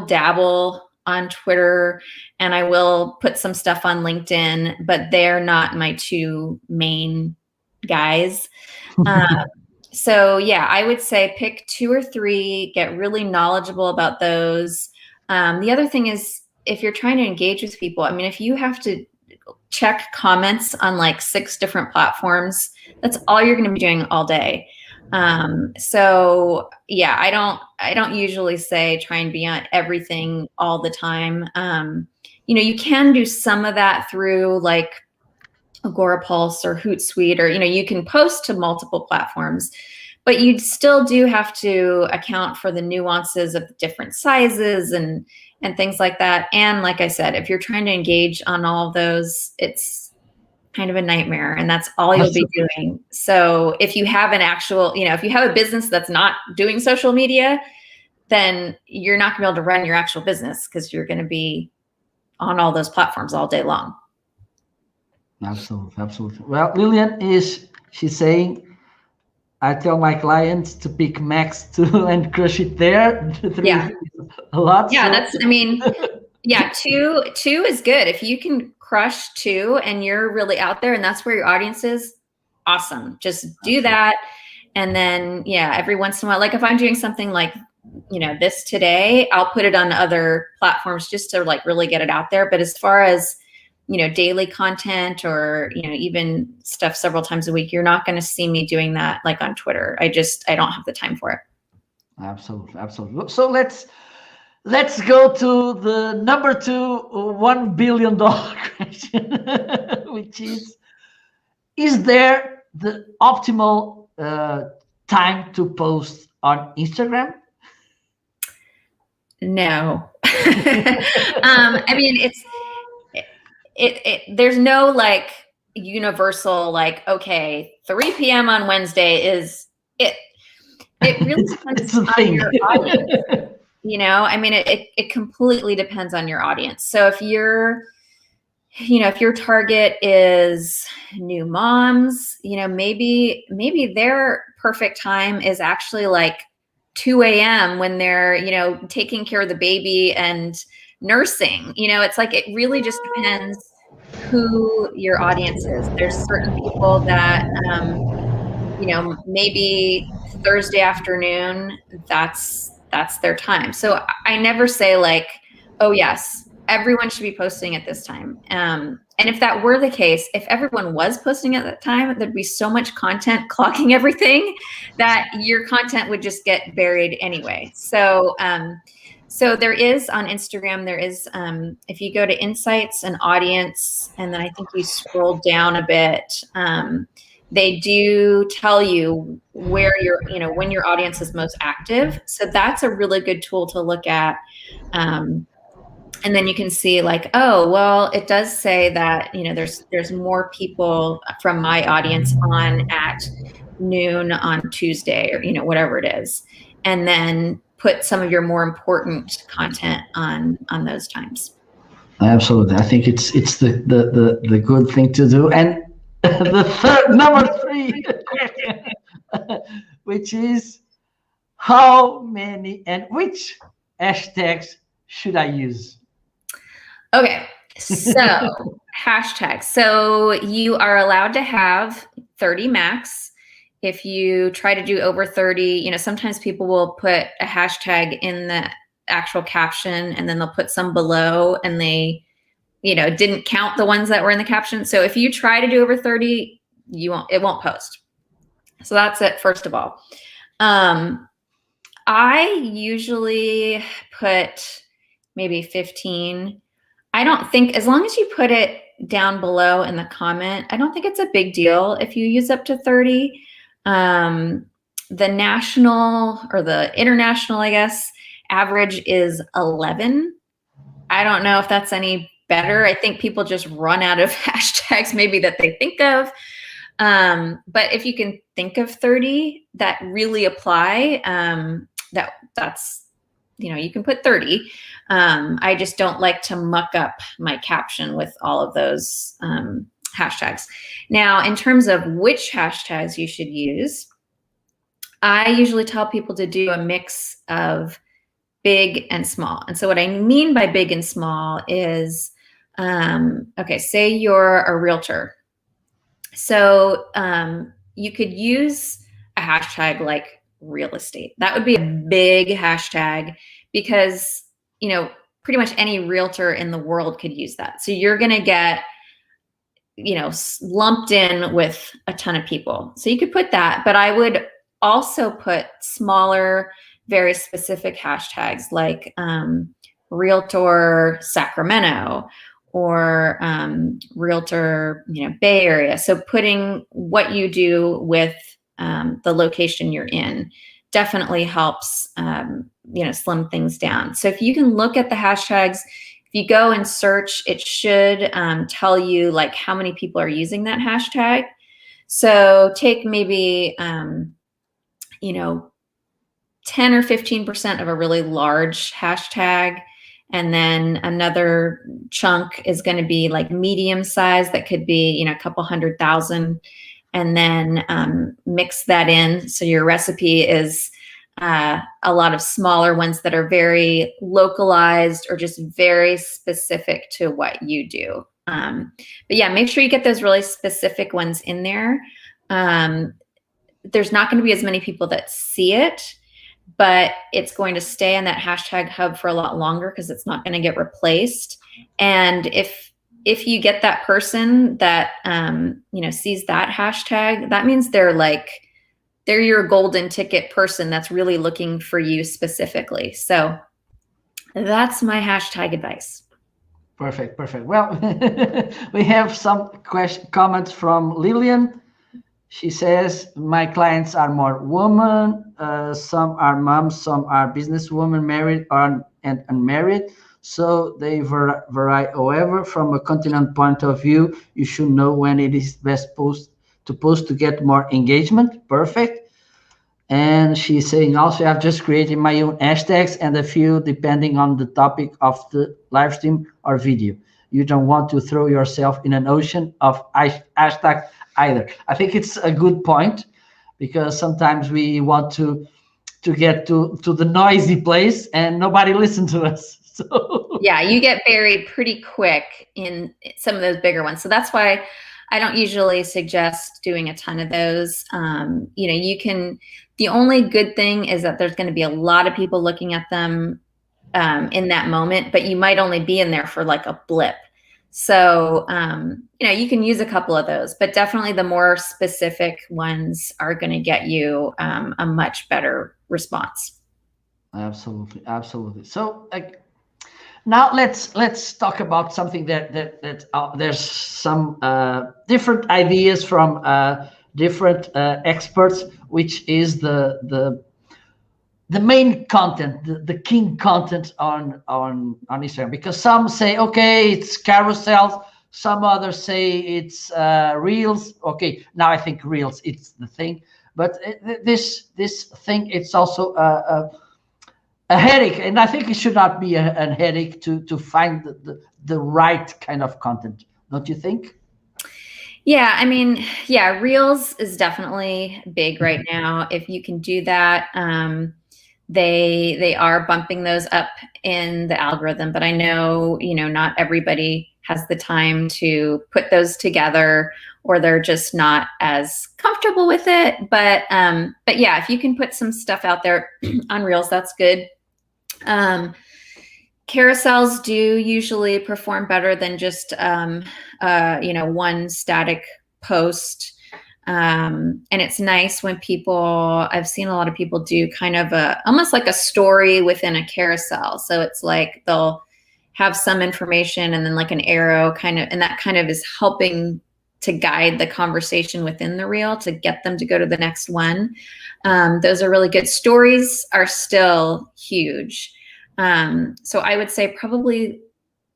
Speaker 2: dabble on Twitter, and I will put some stuff on LinkedIn, but they're not my 2 main guys. So yeah, I would say pick 2 or 3, get really knowledgeable about those. The other thing is, if you're trying to engage with people, I mean, if you have to check comments on like 6 different platforms, that's all you're going to be doing all day. So yeah, I don't usually say try and be on everything all the time. You can do some of that through like Agorapulse or Hootsuite, or, you can post to multiple platforms, but you still do have to account for the nuances of different sizes and things like that. And like I said, if you're trying to engage on all of those, it's kind of a nightmare, and that's all you'll be doing. So if you have an actual, if you have a business that's not doing social media, then you're not gonna be able to run your actual business, because you're going to be on all those platforms all day long.
Speaker 1: Absolutely. Well, Lillian she's saying, I tell my clients to pick max 2 and crush it there. 3
Speaker 2: Yeah.
Speaker 1: A lot.
Speaker 2: Yeah, yeah, 2 is good. If you can crush 2 and you're really out there and that's where your audience is, awesome. Just do that. And then, yeah, every once in a while, like if I'm doing something like, this today, I'll put it on other platforms just to like really get it out there. But as far as, daily content or, even stuff several times a week, you're not going to see me doing that like on Twitter. I don't have the time for it.
Speaker 1: Absolutely. So let's go to the number 2 $1 billion question, which is there the optimal time to post on Instagram?
Speaker 2: No. I mean, there's no like universal, like, okay, 3 p.m. on Wednesday is it. It really depends on your audience. I mean, it completely depends on your audience. So if your target is new moms, maybe their perfect time is actually like 2 a.m. when they're, taking care of the baby and nursing. It's like, it really just depends who your audience is. There's certain people that, maybe Thursday afternoon, that's their time. So I never say like, oh yes, everyone should be posting at this time. And if that were the case, if everyone was posting at that time, there'd be so much content clocking everything that your content would just get buried anyway. So, so there is on Instagram, there is, if you go to Insights and Audience, and then I think you scroll down a bit, they do tell you where when your audience is most active. So that's a really good tool to look at. And then you can see like, oh, well, it does say that, there's more people from my audience on at noon on Tuesday, or, whatever it is. And then put some of your more important content on those times.
Speaker 1: Absolutely. I think it's the good thing to do. And the number 3 which is, how many and which hashtags should I use?
Speaker 2: Okay, so hashtags. So you are allowed to have 30 max. If you try to do over 30, sometimes people will put a hashtag in the actual caption and then they'll put some below, and they didn't count the ones that were in the caption. So if you try to do over 30, it won't post. So that's it, first of all. I usually put maybe 15. I don't think, as long as you put it down below in the comment, I don't think it's a big deal if you use up to 30. The national or the international, I guess, average is 11. I don't know if that's any better. I think people just run out of hashtags maybe that they think of. But if you can think of 30 that really apply, that's, you can put 30. I just don't like to muck up my caption with all of those hashtags. Now, in terms of which hashtags you should use, I usually tell people to do a mix of big and small. And so what I mean by big and small is, okay, say you're a realtor. So you could use a hashtag like real estate. That would be a big hashtag because, pretty much any realtor in the world could use that. So you're going to get, lumped in with a ton of people. So you could put that, but I would also put smaller, very specific hashtags like Realtor Sacramento or Realtor, Bay Area. So putting what you do with the location you're in definitely helps, slim things down. So if you can look at the hashtags, if you go and search, it should tell you like how many people are using that hashtag. So take maybe, 10 or 15% of a really large hashtag. And then another chunk is going to be like medium size. That could be, a couple 100,000. And then mix that in. So your recipe is a lot of smaller ones that are very localized or just very specific to what you do. But yeah, make sure you get those really specific ones in there. There's not going to be as many people that see it, but it's going to stay in that hashtag hub for a lot longer because it's not going to get replaced. And if you get that person that, sees that hashtag, that means they're your golden ticket person that's really looking for you specifically. So that's my hashtag advice.
Speaker 1: Perfect. Well, we have some comments from Lillian. She says, my clients are more women. Some are moms, some are businesswomen, married and unmarried. So they vary. However, from a content point of view, you should know when it is best post to get more engagement. Perfect. And she's saying also, I've just created my own hashtags and a few depending on the topic of the live stream or video. You don't want to throw yourself in an ocean of hashtags either. I think it's a good point because sometimes we want to get to the noisy place and nobody listens to us. So
Speaker 2: yeah, you get buried pretty quick in some of those bigger ones. So that's why I don't usually suggest doing a ton of those. The only good thing is that there's going to be a lot of people looking at them in that moment, but you might only be in there for like a blip. So, you can use a couple of those, but definitely the more specific ones are going to get you a much better response.
Speaker 1: Absolutely. So now let's talk about something that there's some different ideas from different experts, which is the main content, the king content on Instagram. Because some say, okay, it's carousels. Some others say it's reels. Okay, now I think reels, it's the thing. But this thing, it's also a headache, and I think it should not be a headache to find the right kind of content. Don't you think?
Speaker 2: Yeah, I mean, reels is definitely big right now. If you can do that, they are bumping those up in the algorithm, but I know, not everybody has the time to put those together, or they're just not as comfortable with it. But yeah, if you can put some stuff out there on reels, that's good. Carousels do usually perform better than just, one static post. And it's nice when I've seen a lot of people do kind of almost like a story within a carousel. So it's like they'll have some information and then like an arrow and that kind of is helping to guide the conversation within the reel to get them to go to the next one. Those are really good. Stories are still huge. So I would say probably,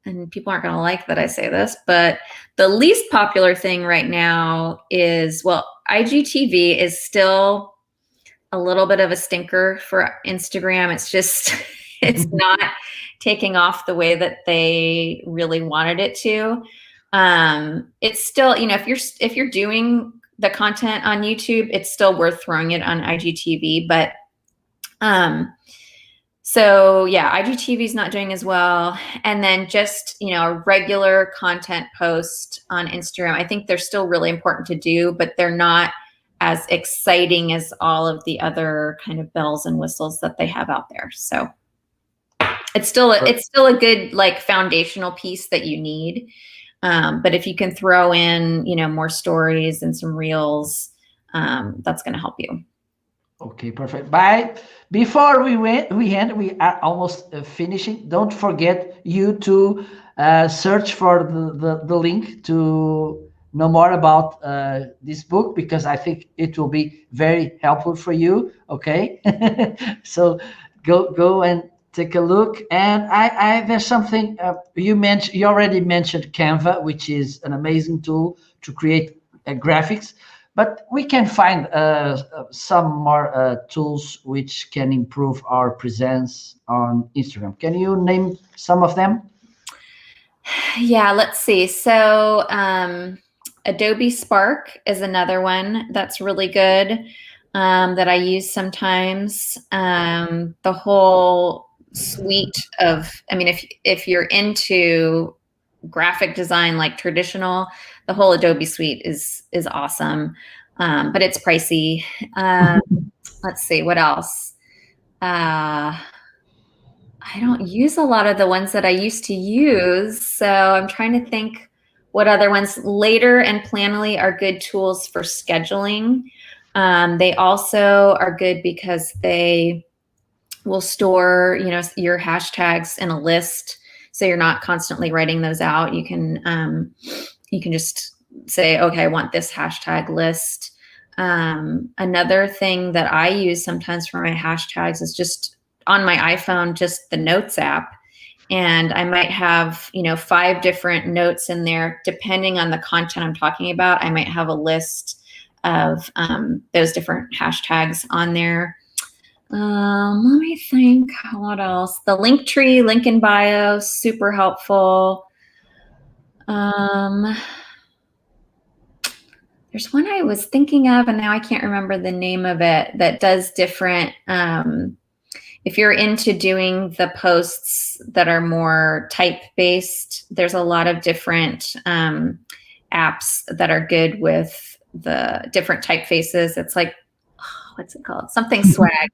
Speaker 2: and people aren't going to like that I say this, but the least popular thing right now is, IGTV is still a little bit of a stinker for Instagram. It's just, it's not taking off the way that they really wanted it to. It's still, if you're doing the content on YouTube, it's still worth throwing it on IGTV, but, so yeah, IGTV is not doing as well. And then just, a regular content post on Instagram, I think they're still really important to do, but they're not as exciting as all of the other kind of bells and whistles that they have out there. So it's still a good like foundational piece that you need. But if you can throw in, more stories and some reels, that's going to help you.
Speaker 1: Okay, perfect. Before we end, we are almost finishing. Don't forget you to search for the link to know more about this book, because I think it will be very helpful for you. Okay, so go and take a look. And I there's something you already mentioned Canva, which is an amazing tool to create graphics. But we can find some more tools which can improve our presence on Instagram. Can you name some of them?
Speaker 2: Yeah, let's see. So Adobe Spark is another one that's really good, that I use sometimes. The whole suite of, if you're into graphic design, like traditional, the whole Adobe suite is awesome, but it's pricey. Let's see, what else? I don't use a lot of the ones that I used to use, so I'm trying to think what other ones. Later and Planoly are good tools for scheduling. They also are good because they will store, your hashtags in a list, so you're not constantly writing those out. You can just say, okay, I want this hashtag list. Another thing that I use sometimes for my hashtags is just on my iPhone, just the Notes app. And I might have, 5 different notes in there. Depending on the content I'm talking about, I might have a list of those different hashtags on there. Let me think, what else? The link tree, link in bio, super helpful. There's one I was thinking of, and now I can't remember the name of it, that does different, if you're into doing the posts that are more type-based, there's a lot of different apps that are good with the different typefaces. It's like, what's it called? Something swag.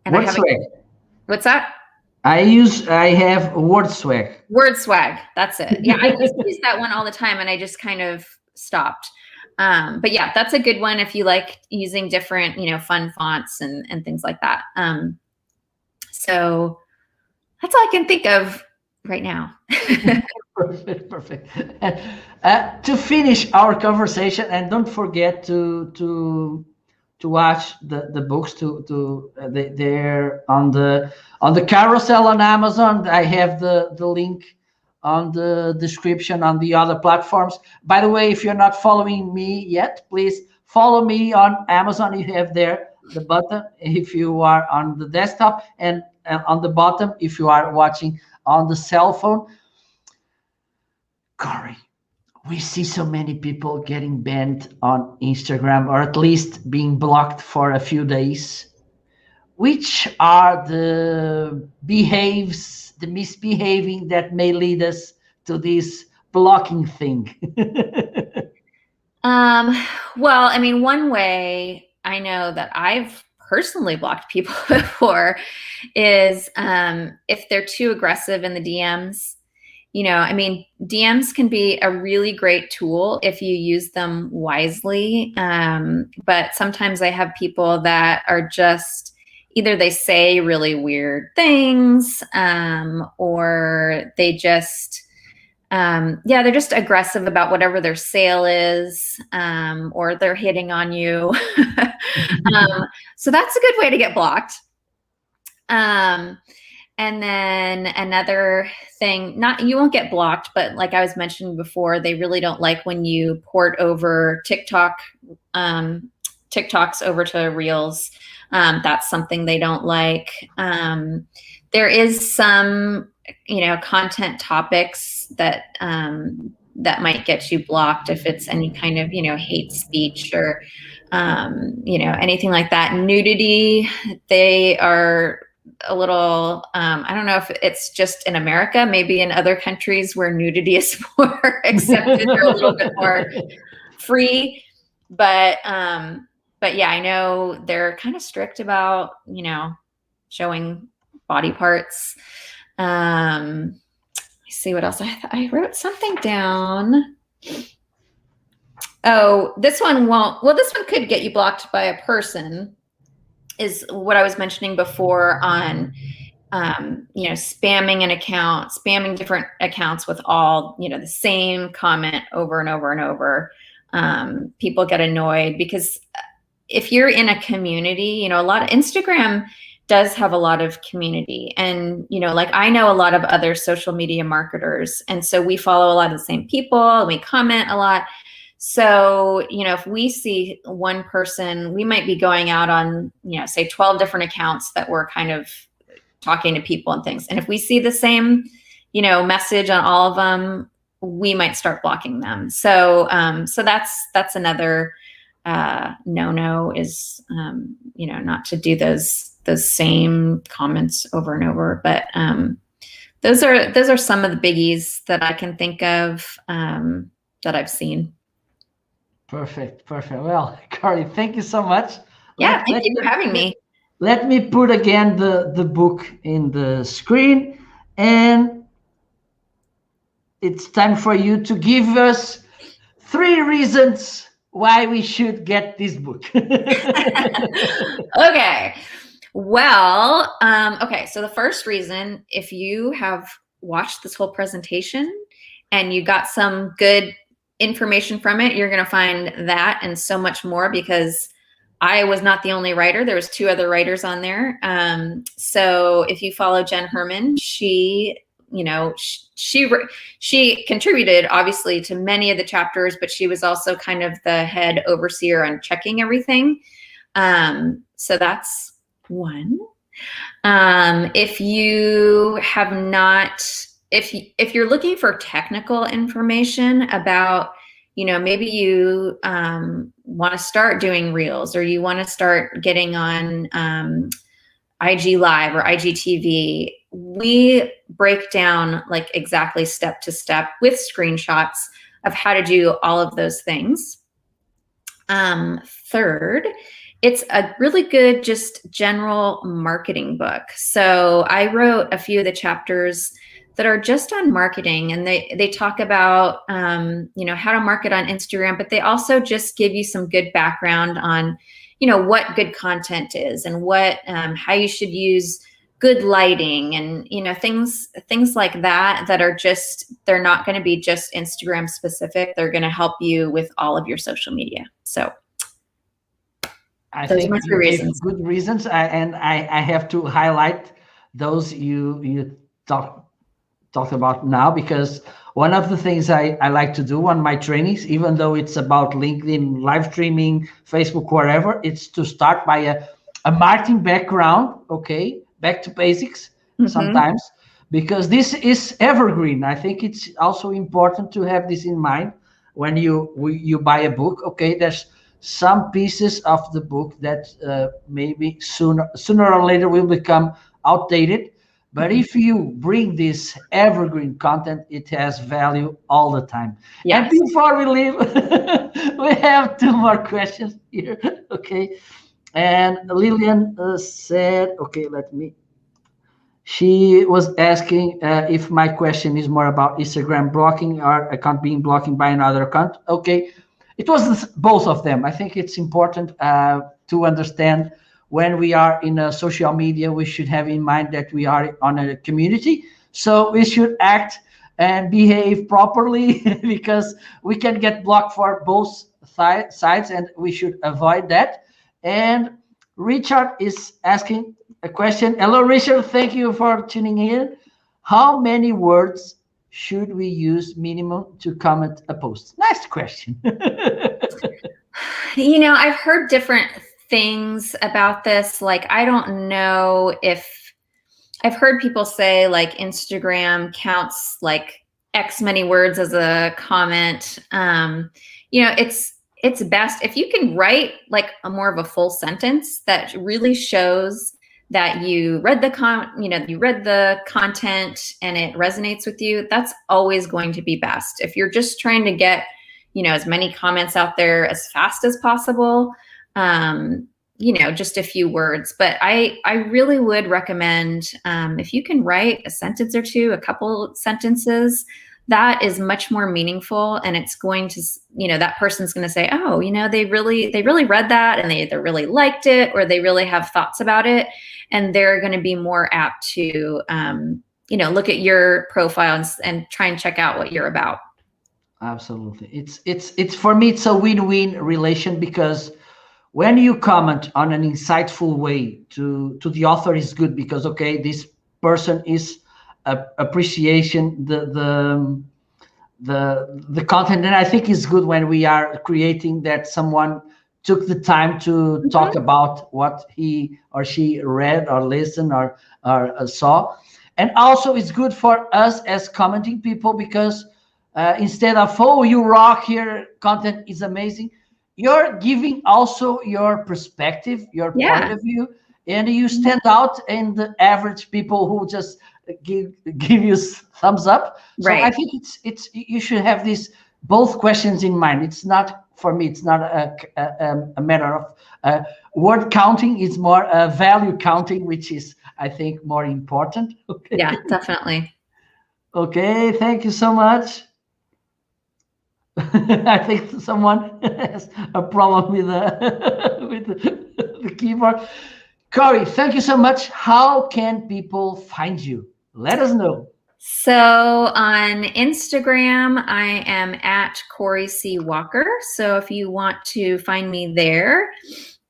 Speaker 2: And
Speaker 1: Word swag.
Speaker 2: What's that?
Speaker 1: I have word swag.
Speaker 2: Word swag. That's it. Yeah, I used to use that one all the time, and I just kind of stopped. But yeah, that's a good one if you like using different, fun fonts and things like that. So that's all I can think of right now.
Speaker 1: Perfect. To finish our conversation, and don't forget to watch the books. They're on the carousel on Amazon. I have the link on the description on the other platforms. By the way, if you're not following me yet, please follow me on Amazon. You have there the button if you are on the desktop, and on the bottom if you are watching on the cell phone. Corey, we see so many people getting banned on Instagram, or at least being blocked for a few days. Which are the misbehaving that may lead us to this blocking thing?
Speaker 2: Well, one way I know that I've personally blocked people before is if they're too aggressive in the DMs. DMs can be a really great tool if you use them wisely. But sometimes I have people that are just, either they say really weird things, or they just, they're just aggressive about whatever their sale is, or they're hitting on you. So that's a good way to get blocked. And then another thing, you won't get blocked, but like I was mentioning before, they really don't like when you port over TikToks over to Reels. That's something they don't like. There is some, content topics that might get you blocked if it's any kind of, hate speech or, anything like that. Nudity, they are a little, I don't know if it's just in America, maybe in other countries where nudity is more accepted, they're a little bit more free. But yeah, I know they're kind of strict about, showing body parts. Let's see what else. I wrote something down. Oh, this one won't. Well, this one could get you blocked by a person, is what I was mentioning before on, spamming an account, spamming different accounts with all, the same comment over and over and over. People get annoyed because if you're in a community, a lot of Instagram does have a lot of community, and like I know a lot of other social media marketers, and so we follow a lot of the same people and we comment a lot. So, if we see one person, we might be going out on, say 12 different accounts that we're kind of talking to people and things. And if we see the same, message on all of them, we might start blocking them. So, so that's another no is, not to do those same comments over and over. But those are some of the biggies that I can think of that I've seen.
Speaker 1: Perfect. Well, Corey, thank you so much.
Speaker 2: Yeah, thank you for having me.
Speaker 1: Let me put again the book in the screen, and it's time for you to give us 3 reasons why we should get this book.
Speaker 2: Okay. Well, okay. So the first reason, if you have watched this whole presentation and you got some good information from it, you're going to find that and so much more, because I was not the only writer. There was 2 other writers on there. So if you follow Jen Herman, she contributed obviously to many of the chapters, but she was also kind of the head overseer on checking everything. So that's one. If you have not, if you're looking for technical information about, maybe you want to start doing reels, or you want to start getting on IG Live or IGTV, we break down like exactly step to step with screenshots of how to do all of those things. Third, it's a really good just general marketing book. So I wrote a few of the chapters that are just on marketing, and they talk about how to market on Instagram, but they also just give you some good background on what good content is, and what how you should use good lighting, and things like that are just, they're not going to be just Instagram specific. They're going to help you with all of your social media. So
Speaker 1: I think you gave good reasons, I have to highlight those you talked about now, because one of the things I like to do on my trainings, even though it's about LinkedIn, live streaming, Facebook, wherever, it's to start by a marketing background, okay, back to basics sometimes, because this is evergreen. I think it's also important to have this in mind when you buy a book. Okay, there's some pieces of the book that maybe sooner or later will become outdated. But if you bring this evergreen content, it has value all the time. Yes. And before we leave, we have 2 more questions here. Okay. And Lillian said, okay, she was asking if my question is more about Instagram blocking or account being blocked by another account. Okay. It was both of them. I think it's important to understand, when we are in a social media, we should have in mind that we are on a community. So we should act and behave properly, because we can get blocked for both sides, and we should avoid that. And Richard is asking a question. Hello, Richard. Thank you for tuning in. How many words should we use minimum to comment a post? Nice question.
Speaker 2: I've heard different things about this. Like, I don't know if I've heard people say like Instagram counts like X many words as a comment. It's best if you can write like a more of a full sentence that really shows that you read the content and it resonates with you. That's always going to be best. If you're just trying to get, as many comments out there as fast as possible, just a few words. But I really would recommend, if you can write a sentence or two, a couple sentences, that is much more meaningful, and it's going to, that person's going to say, oh, they really read that, and they either really liked it or they really have thoughts about it, and they're going to be more apt to look at your profile and try and check out what you're about.
Speaker 1: Absolutely. It's for me, it's a win-win relation, because when you comment on an insightful way to the author, is good, because okay, this person is appreciation the content, and I think it's good when we are creating that someone took the time to talk about what he or she read or listened or saw. And also it's good for us as commenting people, because instead of, oh, you rock, your content is amazing, you're giving also your perspective, your point of view, and you stand out in the average people who just give you thumbs up. So I think it's you should have these both questions in mind. It's not, for me, it's not a matter of word counting. It's more value counting, which is, I think, more important. Okay.
Speaker 2: Yeah, definitely.
Speaker 1: Okay, thank you so much. I think someone has a problem with the keyboard. Corey, thank you so much. How can people find you? Let us know.
Speaker 2: So on Instagram, I am at Corey C. Walker. So if you want to find me there,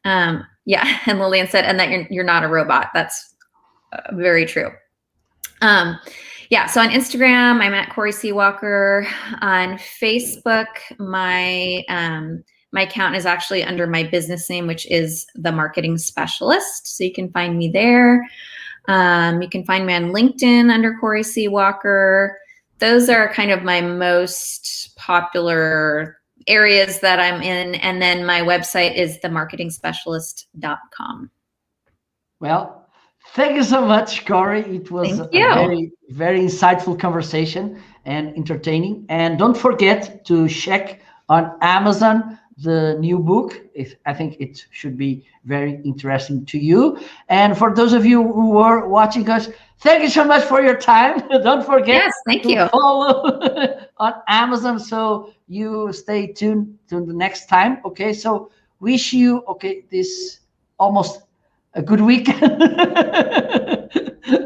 Speaker 2: and Lillian said, and that you're not a robot. That's very true. So on Instagram, I'm at Corey C. Walker. On Facebook, my account is actually under my business name, which is The Marketing Specialist. So you can find me there. You can find me on LinkedIn under Corey C. Walker. Those are kind of my most popular areas that I'm in. And then my website is themarketingspecialist.com.
Speaker 1: Well, thank you so much, Corey. It was a very, very insightful conversation and entertaining. And don't forget to check on Amazon the new book. I think it should be very interesting to you. And for those of you who were watching us, thank you so much for your time. Don't forget to follow on Amazon, so you stay tuned to the next time. Okay, so wish you this almost a good weekend.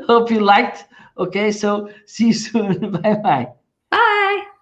Speaker 1: Hope you liked. Okay, so see you soon. Bye-bye.
Speaker 2: Bye.